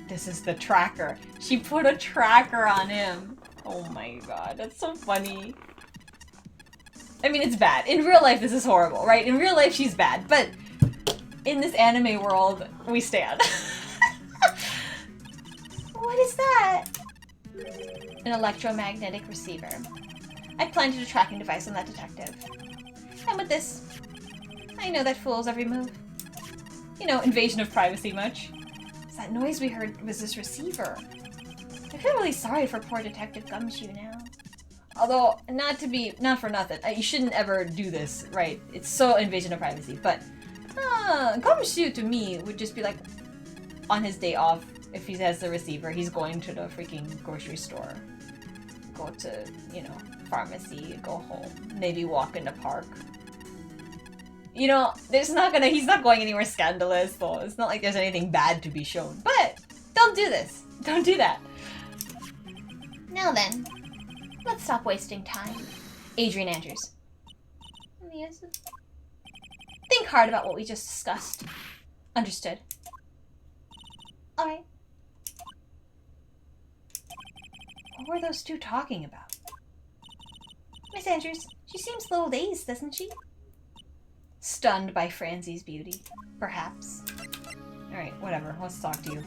Speaker 1: This is the tracker. She put a tracker on him. Oh my god, that's so funny. I mean, it's bad. In real life, this is horrible, right? In real life, she's bad, but in this anime world, we stand.
Speaker 2: What is that? An electromagnetic receiver. I planted a tracking device on that detective. And with this, I know that fool's every move.
Speaker 1: You know, invasion of privacy much?
Speaker 2: That noise we heard was this receiver. I feel really sorry for poor Detective Gumshoe now.
Speaker 1: Although, not for nothing. You shouldn't ever do this, right? It's so invasion of privacy, but Gumshoe to me would just be like, on his day off, if he has the receiver, he's going to the freaking grocery store. Go to, you know, pharmacy, go home, maybe walk in the park. You know, he's not going anywhere scandalous, though. It's not like there's anything bad to be shown. But, don't do this. Don't do that.
Speaker 2: Now then, let's stop wasting time.
Speaker 1: Adrian Andrews.
Speaker 2: Yes. Think hard about what we just discussed.
Speaker 1: Understood.
Speaker 2: Alright.
Speaker 1: What were those two talking about?
Speaker 2: Miss Andrews, she seems a little dazed, doesn't she?
Speaker 1: Stunned by Franzie's beauty, perhaps. Alright, whatever. Let's talk to you.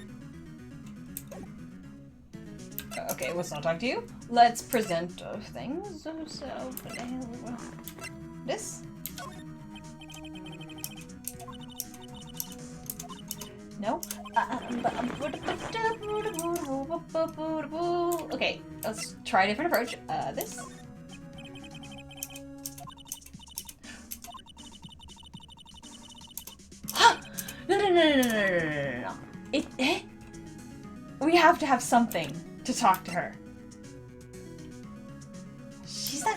Speaker 1: Okay, let's not talk to you. Let's present things. So, this? No? Okay, let's try a different approach. This? No. We have to have something to talk to her.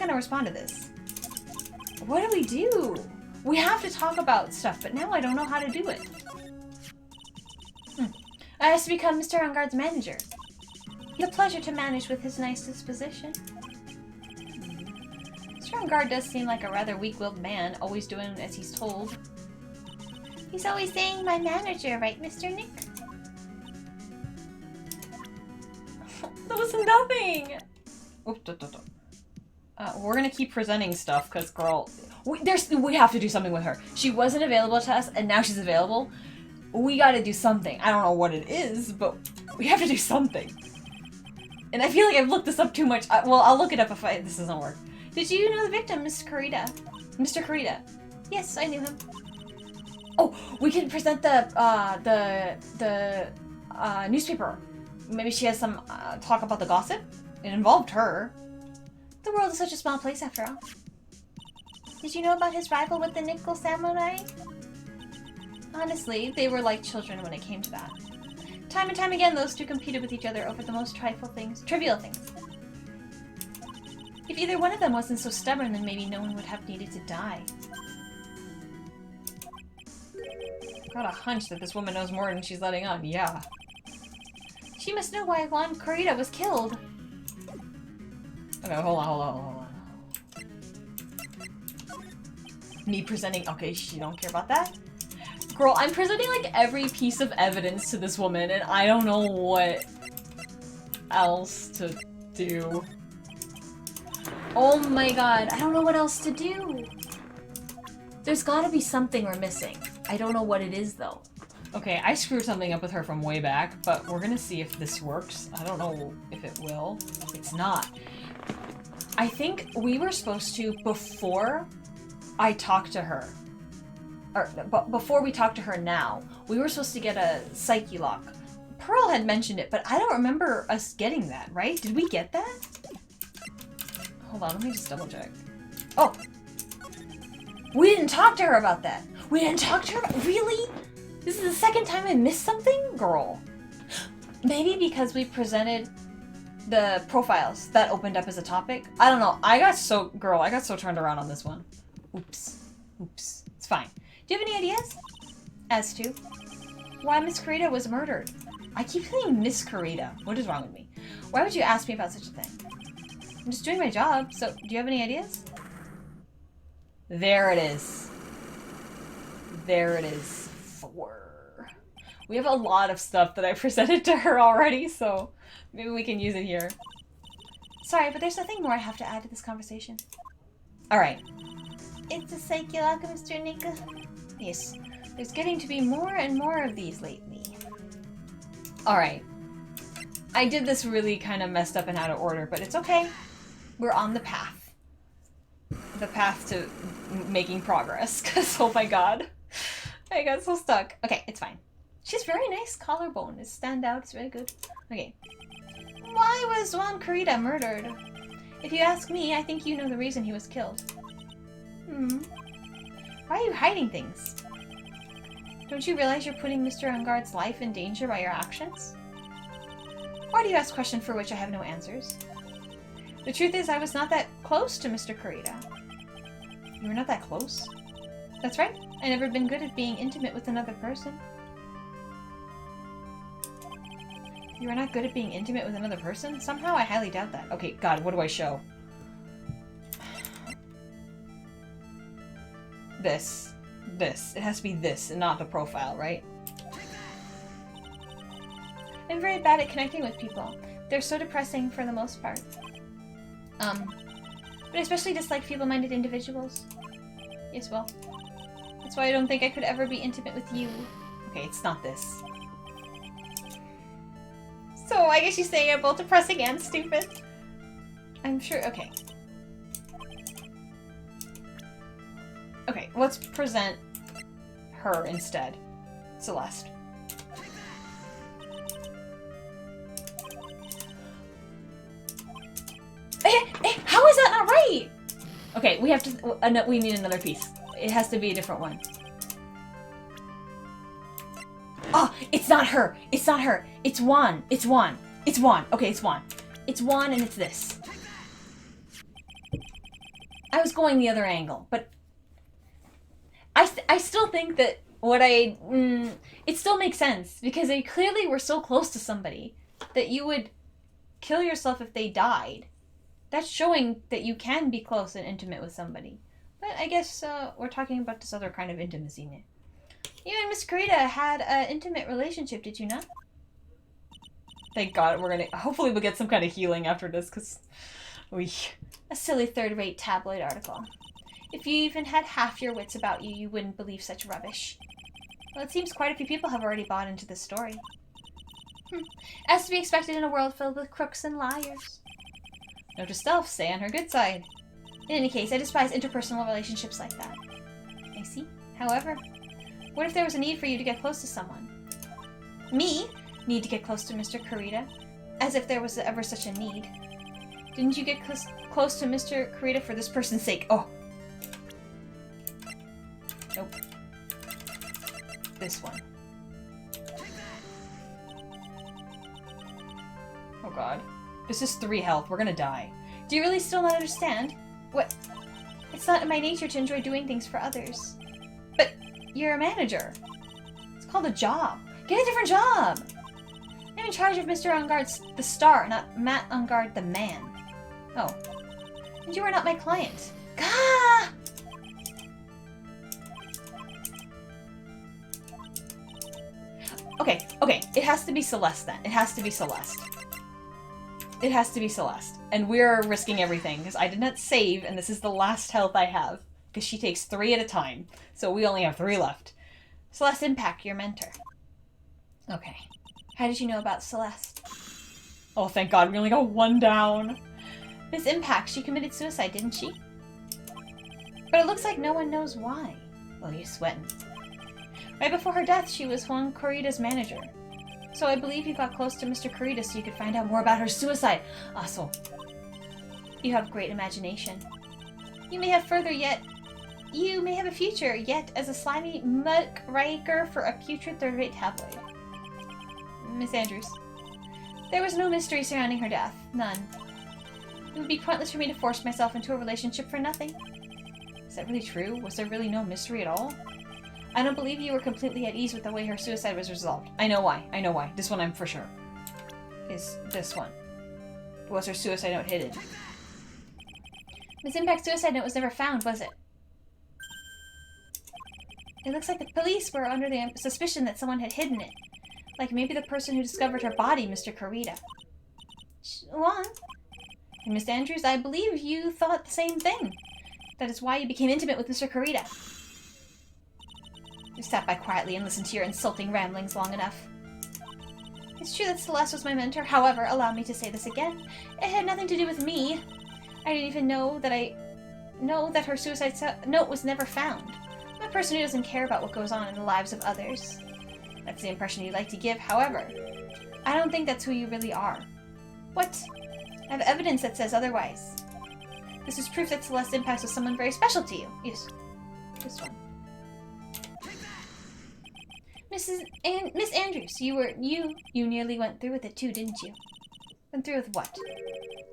Speaker 2: gonna respond to this. What do we do? We have to talk about stuff, but now I don't know how to do it. I have to become Mr. Enguarde's manager. It's a pleasure to manage with his nice disposition. Mr. Enguarde does seem like a rather weak-willed man, always doing as he's told. He's always saying my manager, right, Mr. Nick?
Speaker 1: That was nothing! We're gonna keep presenting stuff, because, girl, we have to do something with her. She wasn't available to us, and now she's available. We gotta do something. I don't know what it is, but we have to do something. And I feel like I've looked this up too much. Well, I'll look it up if this doesn't work.
Speaker 2: Did you know the victim, Miss Kurita?
Speaker 1: Mr. Kurita.
Speaker 2: Yes, I knew him.
Speaker 1: Oh, we can present the newspaper. Maybe she has some talk about the gossip. It involved her.
Speaker 2: The world is such a small place after all. Did you know about his rival with the Nickel Samurai? Honestly, they were like children when it came to that. Time and time again, those two competed with each other over the most trivial things. If either one of them wasn't so stubborn, then maybe no one would have needed to die.
Speaker 1: Got a hunch that this woman knows more than she's letting on. Yeah.
Speaker 2: She must know why Juan Kurita was killed.
Speaker 1: Okay, hold on. Me presenting. Okay, she don't care about that. Girl, I'm presenting like every piece of evidence to this woman, and I don't know what else to do.
Speaker 2: Oh my god, I don't know what else to do. There's gotta be something we're missing. I don't know what it is though.
Speaker 1: Okay, I screwed something up with her from way back, but we're gonna see if this works. I don't know if it will. It's not. I think we were supposed to, before I talked to her, or before we talked to her now, we were supposed to get a psyche lock. Pearl had mentioned it, but I don't remember us getting that, right? Did we get that? Hold on, let me just double check. Oh! We didn't talk to her about that! We didn't talk to her? Really? This is the second time I missed something? Girl. Maybe because we presented the profiles that opened up as a topic. I don't know. I got so turned around on this one. Oops. It's fine.
Speaker 2: Do you have any ideas? As to why Miss Kurita was murdered?
Speaker 1: I keep saying Miss Kurita. What is wrong with me?
Speaker 2: Why would you ask me about such a thing? I'm just doing my job, so do you have any ideas?
Speaker 1: There it is. There it is. 4. We have a lot of stuff that I presented to her already, so maybe we can use it here.
Speaker 2: Sorry, but there's nothing more I have to add to this conversation.
Speaker 1: Alright.
Speaker 2: It's a psyche lock, Mr. Nika. Yes, there's getting to be more and more of these lately.
Speaker 1: Alright. I did this really kind of messed up and out of order, but it's okay. We're on the path. The path to making progress, because oh my god. I got so stuck. Okay, it's fine. She's very nice collarbone. It stand out. It's very good. Okay.
Speaker 2: Why was Juan Kurita murdered? If you ask me, I think you know the reason he was killed. Why are you hiding things? Don't you realize you're putting Mr. Enguarde's life in danger by your actions? Why do you ask questions for which I have no answers? The truth is, I was not that close to Mr. Kurita.
Speaker 1: You were not that close?
Speaker 2: That's right. I never been good at being intimate with another person.
Speaker 1: You are not good at being intimate with another person? Somehow I highly doubt that. Okay, God, what do I show? This. It has to be this and not the profile, right?
Speaker 2: I'm very bad at connecting with people. They're so depressing for the most part. But I especially dislike feeble-minded individuals. Yes, well, that's why I don't think I could ever be intimate with you.
Speaker 1: Okay, it's not this.
Speaker 2: So I guess she's saying I'm both depressing and stupid. I'm sure, okay.
Speaker 1: Okay, let's present her instead. Celeste. How is that not right? Okay, we have to. We need another piece. It has to be a different one. Oh, it's not her. It's not her. It's Juan. It's Juan. It's Juan. Okay, it's Juan. It's Juan, and it's this. I was going the other angle, but I still think that it still makes sense because they clearly were so close to somebody that you would kill yourself if they died. That's showing that you can be close and intimate with somebody. But I guess we're talking about this other kind of intimacy now. You and Miss Karita had an intimate relationship, did you not? Thank God, hopefully we'll get some kind of healing after this, because a silly third-rate tabloid article. If you even had half your wits about you, you wouldn't believe such rubbish. Well, it seems quite a few people have already bought into this story. As to be expected in a world filled with crooks and liars. Note to self, stay on her good side. In any case, I despise interpersonal relationships like that. I see. However, what if there was a need for you to get close to someone? Me? Need to get close to Mr. Karita? As if there was ever such a need. Didn't you get close to Mr. Karita for this person's sake? Oh. Nope. This one. Oh god. This is 3 health. We're gonna die. Do you really still not understand? What? It's not in my nature to enjoy doing things for others. But you're a manager. It's called a job. Get a different job! I'm in charge of Mr. Ungard the star, not Matt Ungard the man. Oh. And you are not my client. Gah! Okay. It has to be Celeste then. It has to be Celeste. It has to be Celeste. And we're risking everything, because I did not save, and this is the last health I have. Because she takes 3 at a time. So we only have 3 left. Celeste Impact, your mentor. Okay. How did you know about Celeste? Oh, thank God, we only got 1 down. Miss Impact, she committed suicide, didn't she? But it looks like no one knows why. Well, you're sweating. Right before her death, she was Juan Corrida's manager. So I believe you got close to Mr. Corrida so you could find out more about her suicide. Also, you have great imagination. You may have a future yet as a slimy muckraker for a putrid third-rate tabloid. Miss Andrews. There was no mystery surrounding her death. None. It would be pointless for me to force myself into a relationship for nothing. Is that really true? Was there really no mystery at all? I don't believe you were completely at ease with the way her suicide was resolved. I know why. This one I'm for sure. Is this one. Was her suicide note hidden? Miss Impact's suicide note was never found, was it? It looks like the police were under the suspicion that someone had hidden it. Like maybe the person who discovered her body, Mr. Corrida. Juan? And Miss Andrews, I believe you thought the same thing. That is why you became intimate with Mr. Corrida. You sat by quietly and listened to your insulting ramblings long enough. It's true that Celeste was my mentor, however, allow me to say this again. It had nothing to do with me. I didn't even know that her suicide note was never found. I'm a person who doesn't care about what goes on in the lives of others. That's the impression you like to give, however. I don't think that's who you really are. What? I have evidence that says otherwise. This is proof that Celeste Impacts was someone very special to you. Yes. This one. Miss Andrews, you nearly went through with it too, didn't you? Went through with what?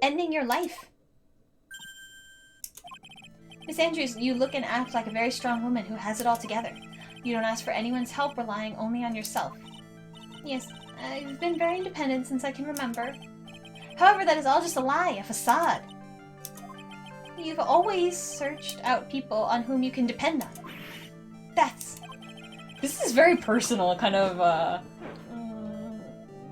Speaker 1: Ending your life. Miss Andrews, you look and act like a very strong woman who has it all together. You don't ask for anyone's help, relying only on yourself. Yes, I've been very independent since I can remember. However, that is all just a lie, a facade. You've always searched out people on whom you can depend on. This is very personal, kind of,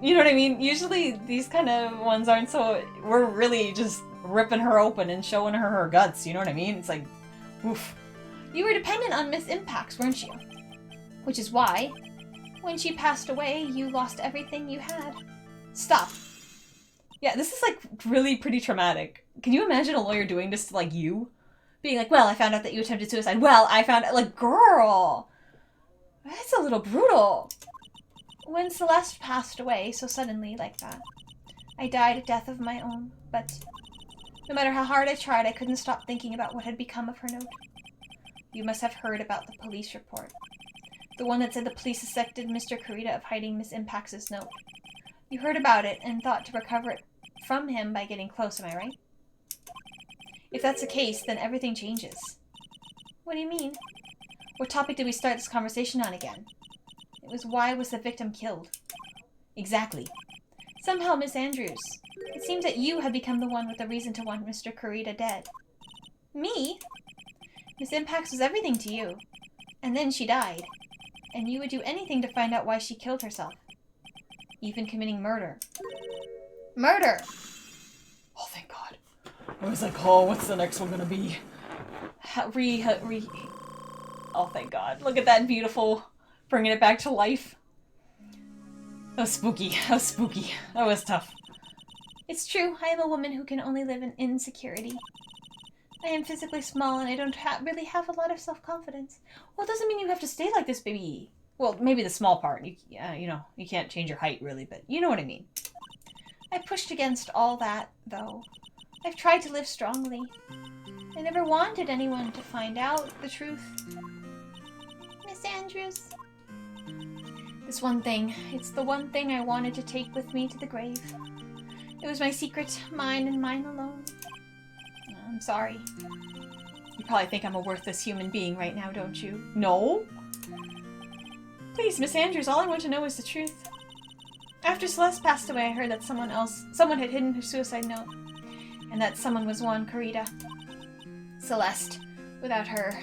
Speaker 1: you know what I mean? Usually these kind of ones aren't so... We're really just ripping her open and showing her guts, you know what I mean? It's like, oof. You were dependent on Miss Impacts, weren't you? Which is why, when she passed away, you lost everything you had. Stop. Yeah, this is, like, really pretty traumatic. Can you imagine a lawyer doing this to, like, you? Being like, well, I found out that you attempted suicide. Well, I found out, like, girl! That's a little brutal. When Celeste passed away so suddenly like that, I died a death of my own, but no matter how hard I tried, I couldn't stop thinking about what had become of her note. You must have heard about the police report. The one that said the police suspected Mr. Corrida of hiding Miss Impacts' note. You heard about it and thought to recover it from him by getting close, am I right?
Speaker 2: If that's the case, then everything changes. What do you mean? What topic did we start this conversation on again? It was why was the victim killed? Exactly. Somehow, Miss Andrews, it seems that you have become the one with the reason to want Mr. Kurita dead. Me? Miss Impax was everything to you. And then she died. And you would do anything to find out why she killed herself. Even committing murder. Murder!
Speaker 1: Oh, thank God. I was like, oh, what's the next one gonna be? Oh, thank God. Look at that beautiful, bringing it back to life. That was spooky. That was spooky. That was tough.
Speaker 2: It's true, I am a woman who can only live in insecurity. I am physically small and I don't really have a lot of self-confidence.
Speaker 1: Well, it doesn't mean you have to stay like this, baby. Well, maybe the small part. You know, you can't change your height, really, but you know what I mean.
Speaker 2: I pushed against all that, though. I've tried to live strongly. I never wanted anyone to find out the truth. Miss Andrews? This one thing. It's the one thing I wanted to take with me to the grave. It was my secret, mine and mine alone. I'm sorry.
Speaker 1: You probably think I'm a worthless human being right now, don't you? No? Please, Miss Andrews, all I want to know is the truth.
Speaker 2: After Celeste passed away, I heard that someone had hidden her suicide note. And that someone was Juan Kurita. Celeste. Without her,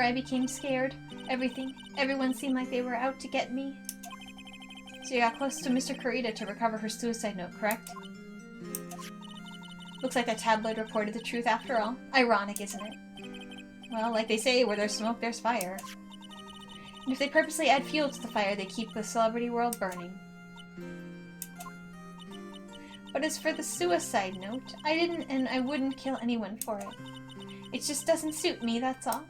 Speaker 2: I became scared. Everyone seemed like they were out to get me. So you got close to Mr. Kurita to recover her suicide note, correct? Looks like that tabloid reported the truth after all. Ironic, isn't it? Well, like they say, where there's smoke, there's fire. And if they purposely add fuel to the fire, they keep the celebrity world burning. But as for the suicide note, I didn't and I wouldn't kill anyone for it. It just doesn't suit me, that's all.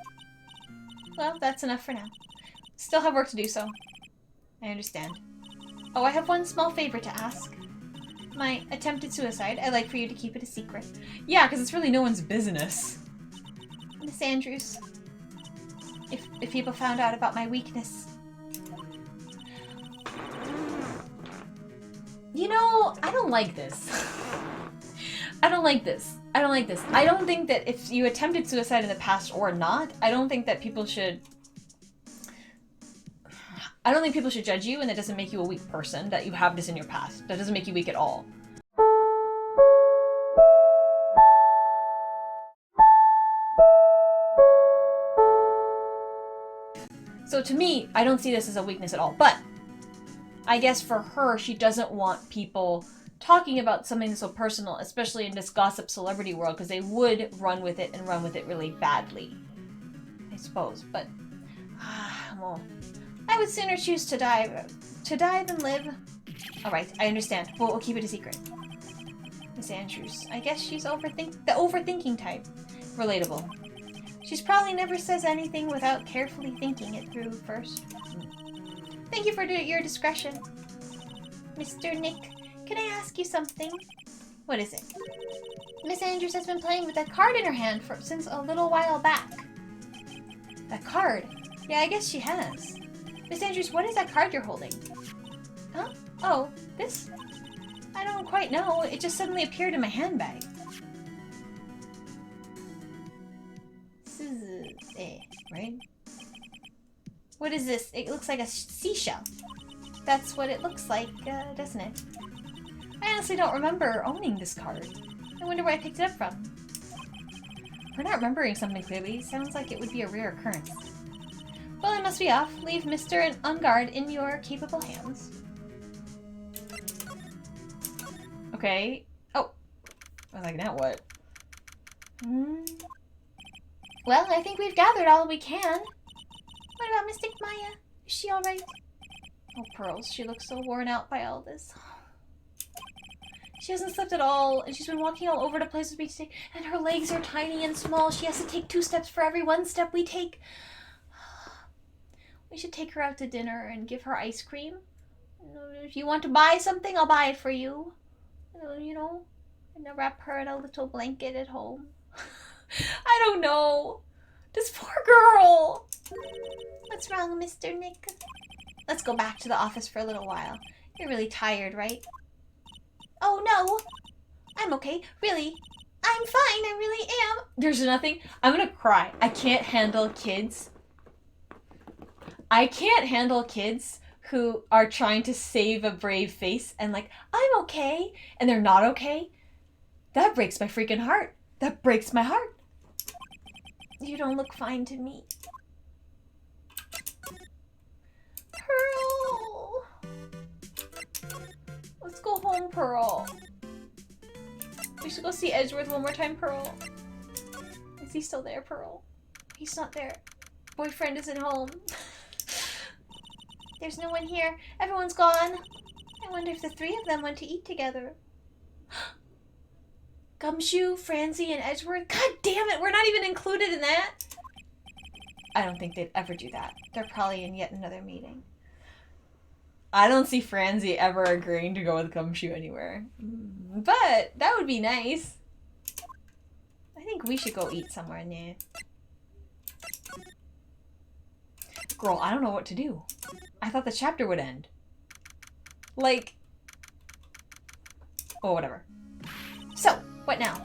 Speaker 2: Well, that's enough for now. Still have work to do, so I understand. Oh, I have one small favor to ask. My attempted suicide, I'd like for you to keep it a secret.
Speaker 1: Yeah, because it's really no one's business.
Speaker 2: Miss Andrews, if people found out about my weakness.
Speaker 1: You know, I don't like this. I don't like this. I don't like this. I don't think that if you attempted suicide in the past or not, I don't think people should judge you, and that doesn't make you a weak person, that you have this in your past. That doesn't make you weak at all. So to me, I don't see this as a weakness at all. But I guess for her, she doesn't want people talking about something so personal, especially in this gossip celebrity world, because they would run with it and run with it really badly, I suppose. But, well,
Speaker 2: I would sooner choose to die than live.
Speaker 1: Alright, I understand. We'll keep it a secret.
Speaker 2: Miss Andrews, I guess she's the overthinking type.
Speaker 1: Relatable.
Speaker 2: She's probably never says anything without carefully thinking it through first. Thank you for your discretion. Mr. Nick, can I ask you something?
Speaker 1: What is it?
Speaker 2: Miss Andrews has been playing with that card in her hand since a little while back.
Speaker 1: That card?
Speaker 2: Yeah, I guess she has. Miss Andrews, what is that card you're holding? Huh? Oh, this? I don't quite know. It just suddenly appeared in my handbag.
Speaker 1: Right?
Speaker 2: What is this? It looks like a seashell. That's what it looks like, doesn't it? I honestly don't remember owning this card. I wonder where I picked it up from.
Speaker 1: We're not remembering something clearly. Sounds like it would be a rare occurrence.
Speaker 2: Well, I must be off. Leave Mr. Ungard in your capable hands.
Speaker 1: Okay. Oh. I was like, now what?
Speaker 2: Well, I think we've gathered all we can. What about Mystic Maya? Is she alright? Oh, Pearls, she looks so worn out by all this. She hasn't slept at all, and she's been walking all over the place with me today, and her legs are tiny and small. She has to take 2 steps for every 1 step we take. We should take her out to dinner and give her ice cream. If you want to buy something, I'll buy it for you. You know, and I'll wrap her in a little blanket at home.
Speaker 1: I don't know. This poor girl.
Speaker 2: What's wrong, Mr. Nick? Let's go back to the office for a little while. You're really tired, right? Oh, no. I'm okay, really. I'm fine, I really am.
Speaker 1: There's nothing. I'm gonna cry. I can't handle kids. I can't handle kids who are trying to save a brave face and like, I'm okay, and they're not okay. That breaks my freaking heart. That breaks my heart.
Speaker 2: You don't look fine to me. Pearl! Let's go home, Pearl. We should go see Edgeworth one more time, Pearl. Is he still there, Pearl? He's not there. Boyfriend isn't home. There's no one here. Everyone's gone. I wonder if the three of them went to eat together. Gumshoe, Francie, and Edgeworth. God damn it, we're not even included in that.
Speaker 1: I don't think they'd ever do that. They're probably in yet another meeting. I don't see Francie ever agreeing to go with Gumshoe anywhere. But that would be nice. I think we should go eat somewhere new. Girl, I don't know what to do. I thought the chapter would end. Like... Oh, whatever.
Speaker 2: So, what now?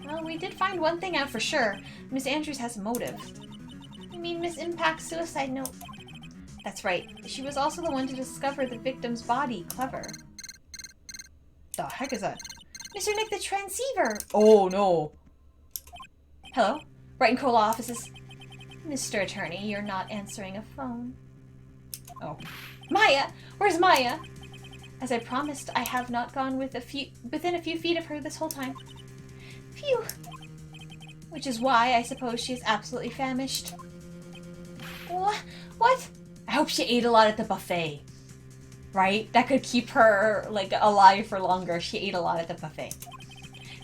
Speaker 2: Well, we did find one thing out for sure. Miss Andrews has a motive. I mean Miss Impact's suicide note. That's right. She was also the one to discover the victim's body. Clever.
Speaker 1: The heck is that?
Speaker 2: Mr. Nick the Transceiver!
Speaker 1: Oh, no.
Speaker 2: Hello? Bright and Cola offices. Mr. Attorney, you're not answering a phone.
Speaker 1: Oh.
Speaker 2: Maya! Where's Maya? As I promised, I have not gone within a few feet of her this whole time. Phew. Which is why I suppose she is absolutely famished. What?
Speaker 1: I hope she ate a lot at the buffet. Right? That could keep her, like, alive for longer. She ate a lot at the buffet.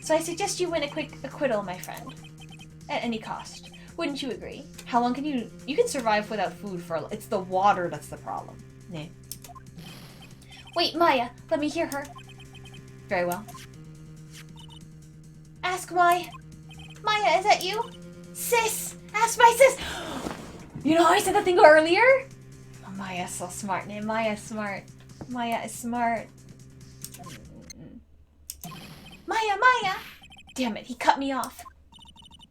Speaker 2: So I suggest you win a quick acquittal, my friend. At any cost. Wouldn't you agree?
Speaker 1: How long can you... You can survive without food for... It's the water that's the problem. Nah.
Speaker 2: Wait, Maya. Let me hear her.
Speaker 1: Very well.
Speaker 2: Ask why. Maya, is that you? Sis! Ask my sis!
Speaker 1: You know how I said that thing earlier? Oh, Maya's so smart. Nah, Maya's smart. Maya is smart.
Speaker 2: Maya! Damn it, he cut me off.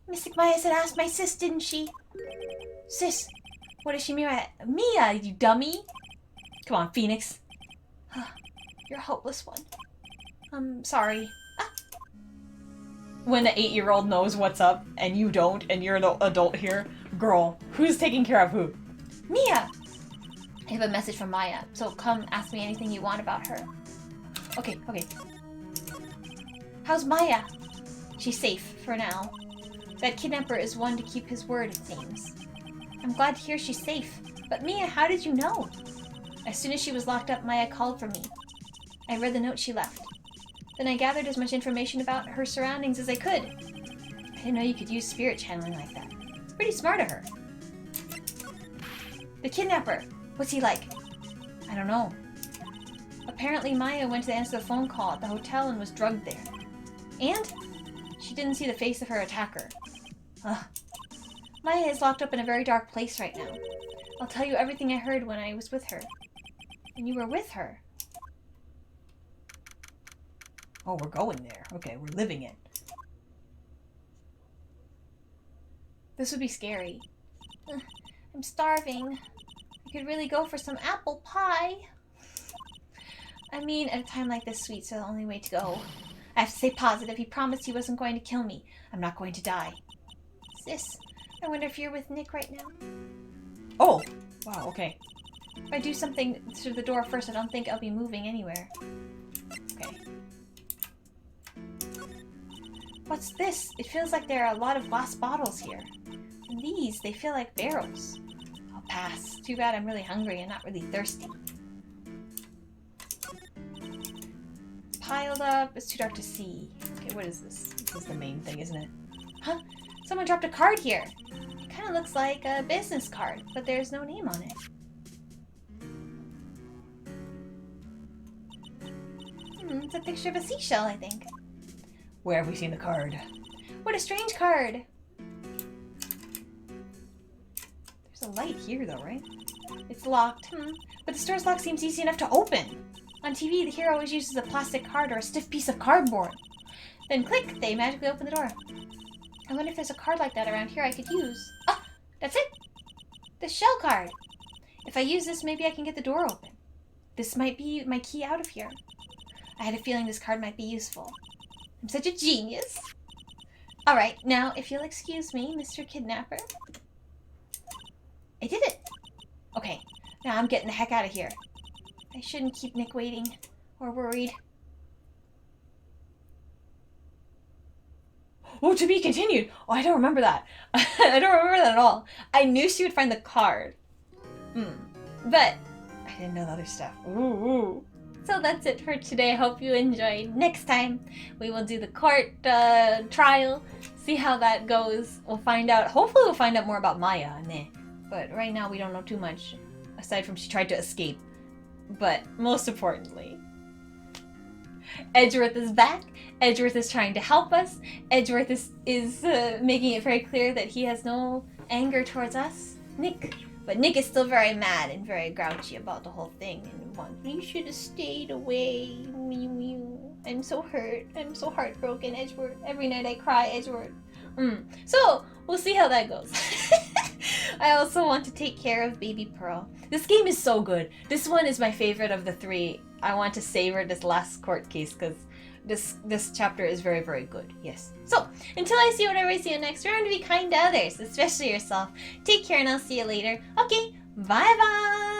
Speaker 2: Mystic Maya said ask my sis, didn't she? Sis, what does she mean by that?
Speaker 1: Mia, you dummy! Come on, Phoenix.
Speaker 2: You're a hopeless one. Sorry.
Speaker 1: When the 8-year-old knows what's up, and you don't, and you're an adult here, girl, who's taking care of who?
Speaker 2: Mia! I have a message from Maya, so come ask me anything you want about her.
Speaker 1: Okay.
Speaker 2: How's Maya? She's safe, for now. That kidnapper is one to keep his word, it seems. I'm glad to hear she's safe. But Mia, how did you know? As soon as she was locked up, Maya called for me. I read the note she left. Then I gathered as much information about her surroundings as I could. I didn't know you could use spirit channeling like that. It's pretty smart of her. The kidnapper. What's he like? I don't know. Apparently Maya went to answer the phone call at the hotel and was drugged there. And she didn't see the face of her attacker. Ugh. Maya is locked up in a very dark place right now. I'll tell you everything I heard when I was with her. And you were with her.
Speaker 1: Oh, we're going there. Okay, we're living it.
Speaker 2: This would be scary. Ugh, I'm starving. I could really go for some apple pie. I mean, at a time like this, sweets are the only way to go. I have to stay positive. He promised he wasn't going to kill me. I'm not going to die. Sis, I wonder if you're with Nick right now.
Speaker 1: Oh! Wow, okay.
Speaker 2: If I do something through the door first, I don't think I'll be moving anywhere.
Speaker 1: Okay.
Speaker 2: What's this? It feels like there are a lot of glass bottles here. And these, they feel like barrels. I'll pass. Too bad I'm really hungry and not really thirsty. Piled up. It's too dark to see.
Speaker 1: Okay, what is this? This is the main thing, isn't it?
Speaker 2: Huh? Someone dropped a card here. It kind of looks like a business card, but there's no name on it. It's a picture of a seashell, I think.
Speaker 1: Where have we seen the card?
Speaker 2: What a strange card.
Speaker 1: There's a light here, though, right?
Speaker 2: It's locked. But the store's lock seems easy enough to open. On TV, the hero always uses a plastic card or a stiff piece of cardboard. Then click, they magically open the door. I wonder if there's a card like that around here I could use. Ah, that's it! The shell card! If I use this, maybe I can get the door open. This might be my key out of here. I had a feeling this card might be useful. I'm such a genius. Alright, now if you'll excuse me, Mr. Kidnapper. I did it! Okay, now I'm getting the heck out of here. I shouldn't keep Nick waiting or worried.
Speaker 1: Oh, to be continued. Oh, I don't remember that. I don't remember that at all. I knew she would find the card. But I didn't know the other stuff. Ooh.
Speaker 2: So that's it for today. I hope you enjoyed. Next time, we will do the court trial. See how that goes. We'll find out. Hopefully we'll find out more about Maya. But right now we don't know too much. Aside from she tried to escape.
Speaker 1: But most importantly, Edgeworth is back. Edgeworth is trying to help us. Edgeworth is making it very clear that he has no anger towards us, Nick. But Nick is still very mad and very grouchy about the whole thing. And wants, you should have stayed away. I'm so hurt. I'm so heartbroken, Edgeworth. Every night I cry, Edgeworth. So, we'll see how that goes. I also want to take care of Baby Pearl. This game is so good. This one is my favorite of the three. I want to savor this last court case because this chapter is very, very good. Yes. So, until I see whatever I see you next, remember to be kind to others, especially yourself. Take care and I'll see you later. Okay, bye-bye!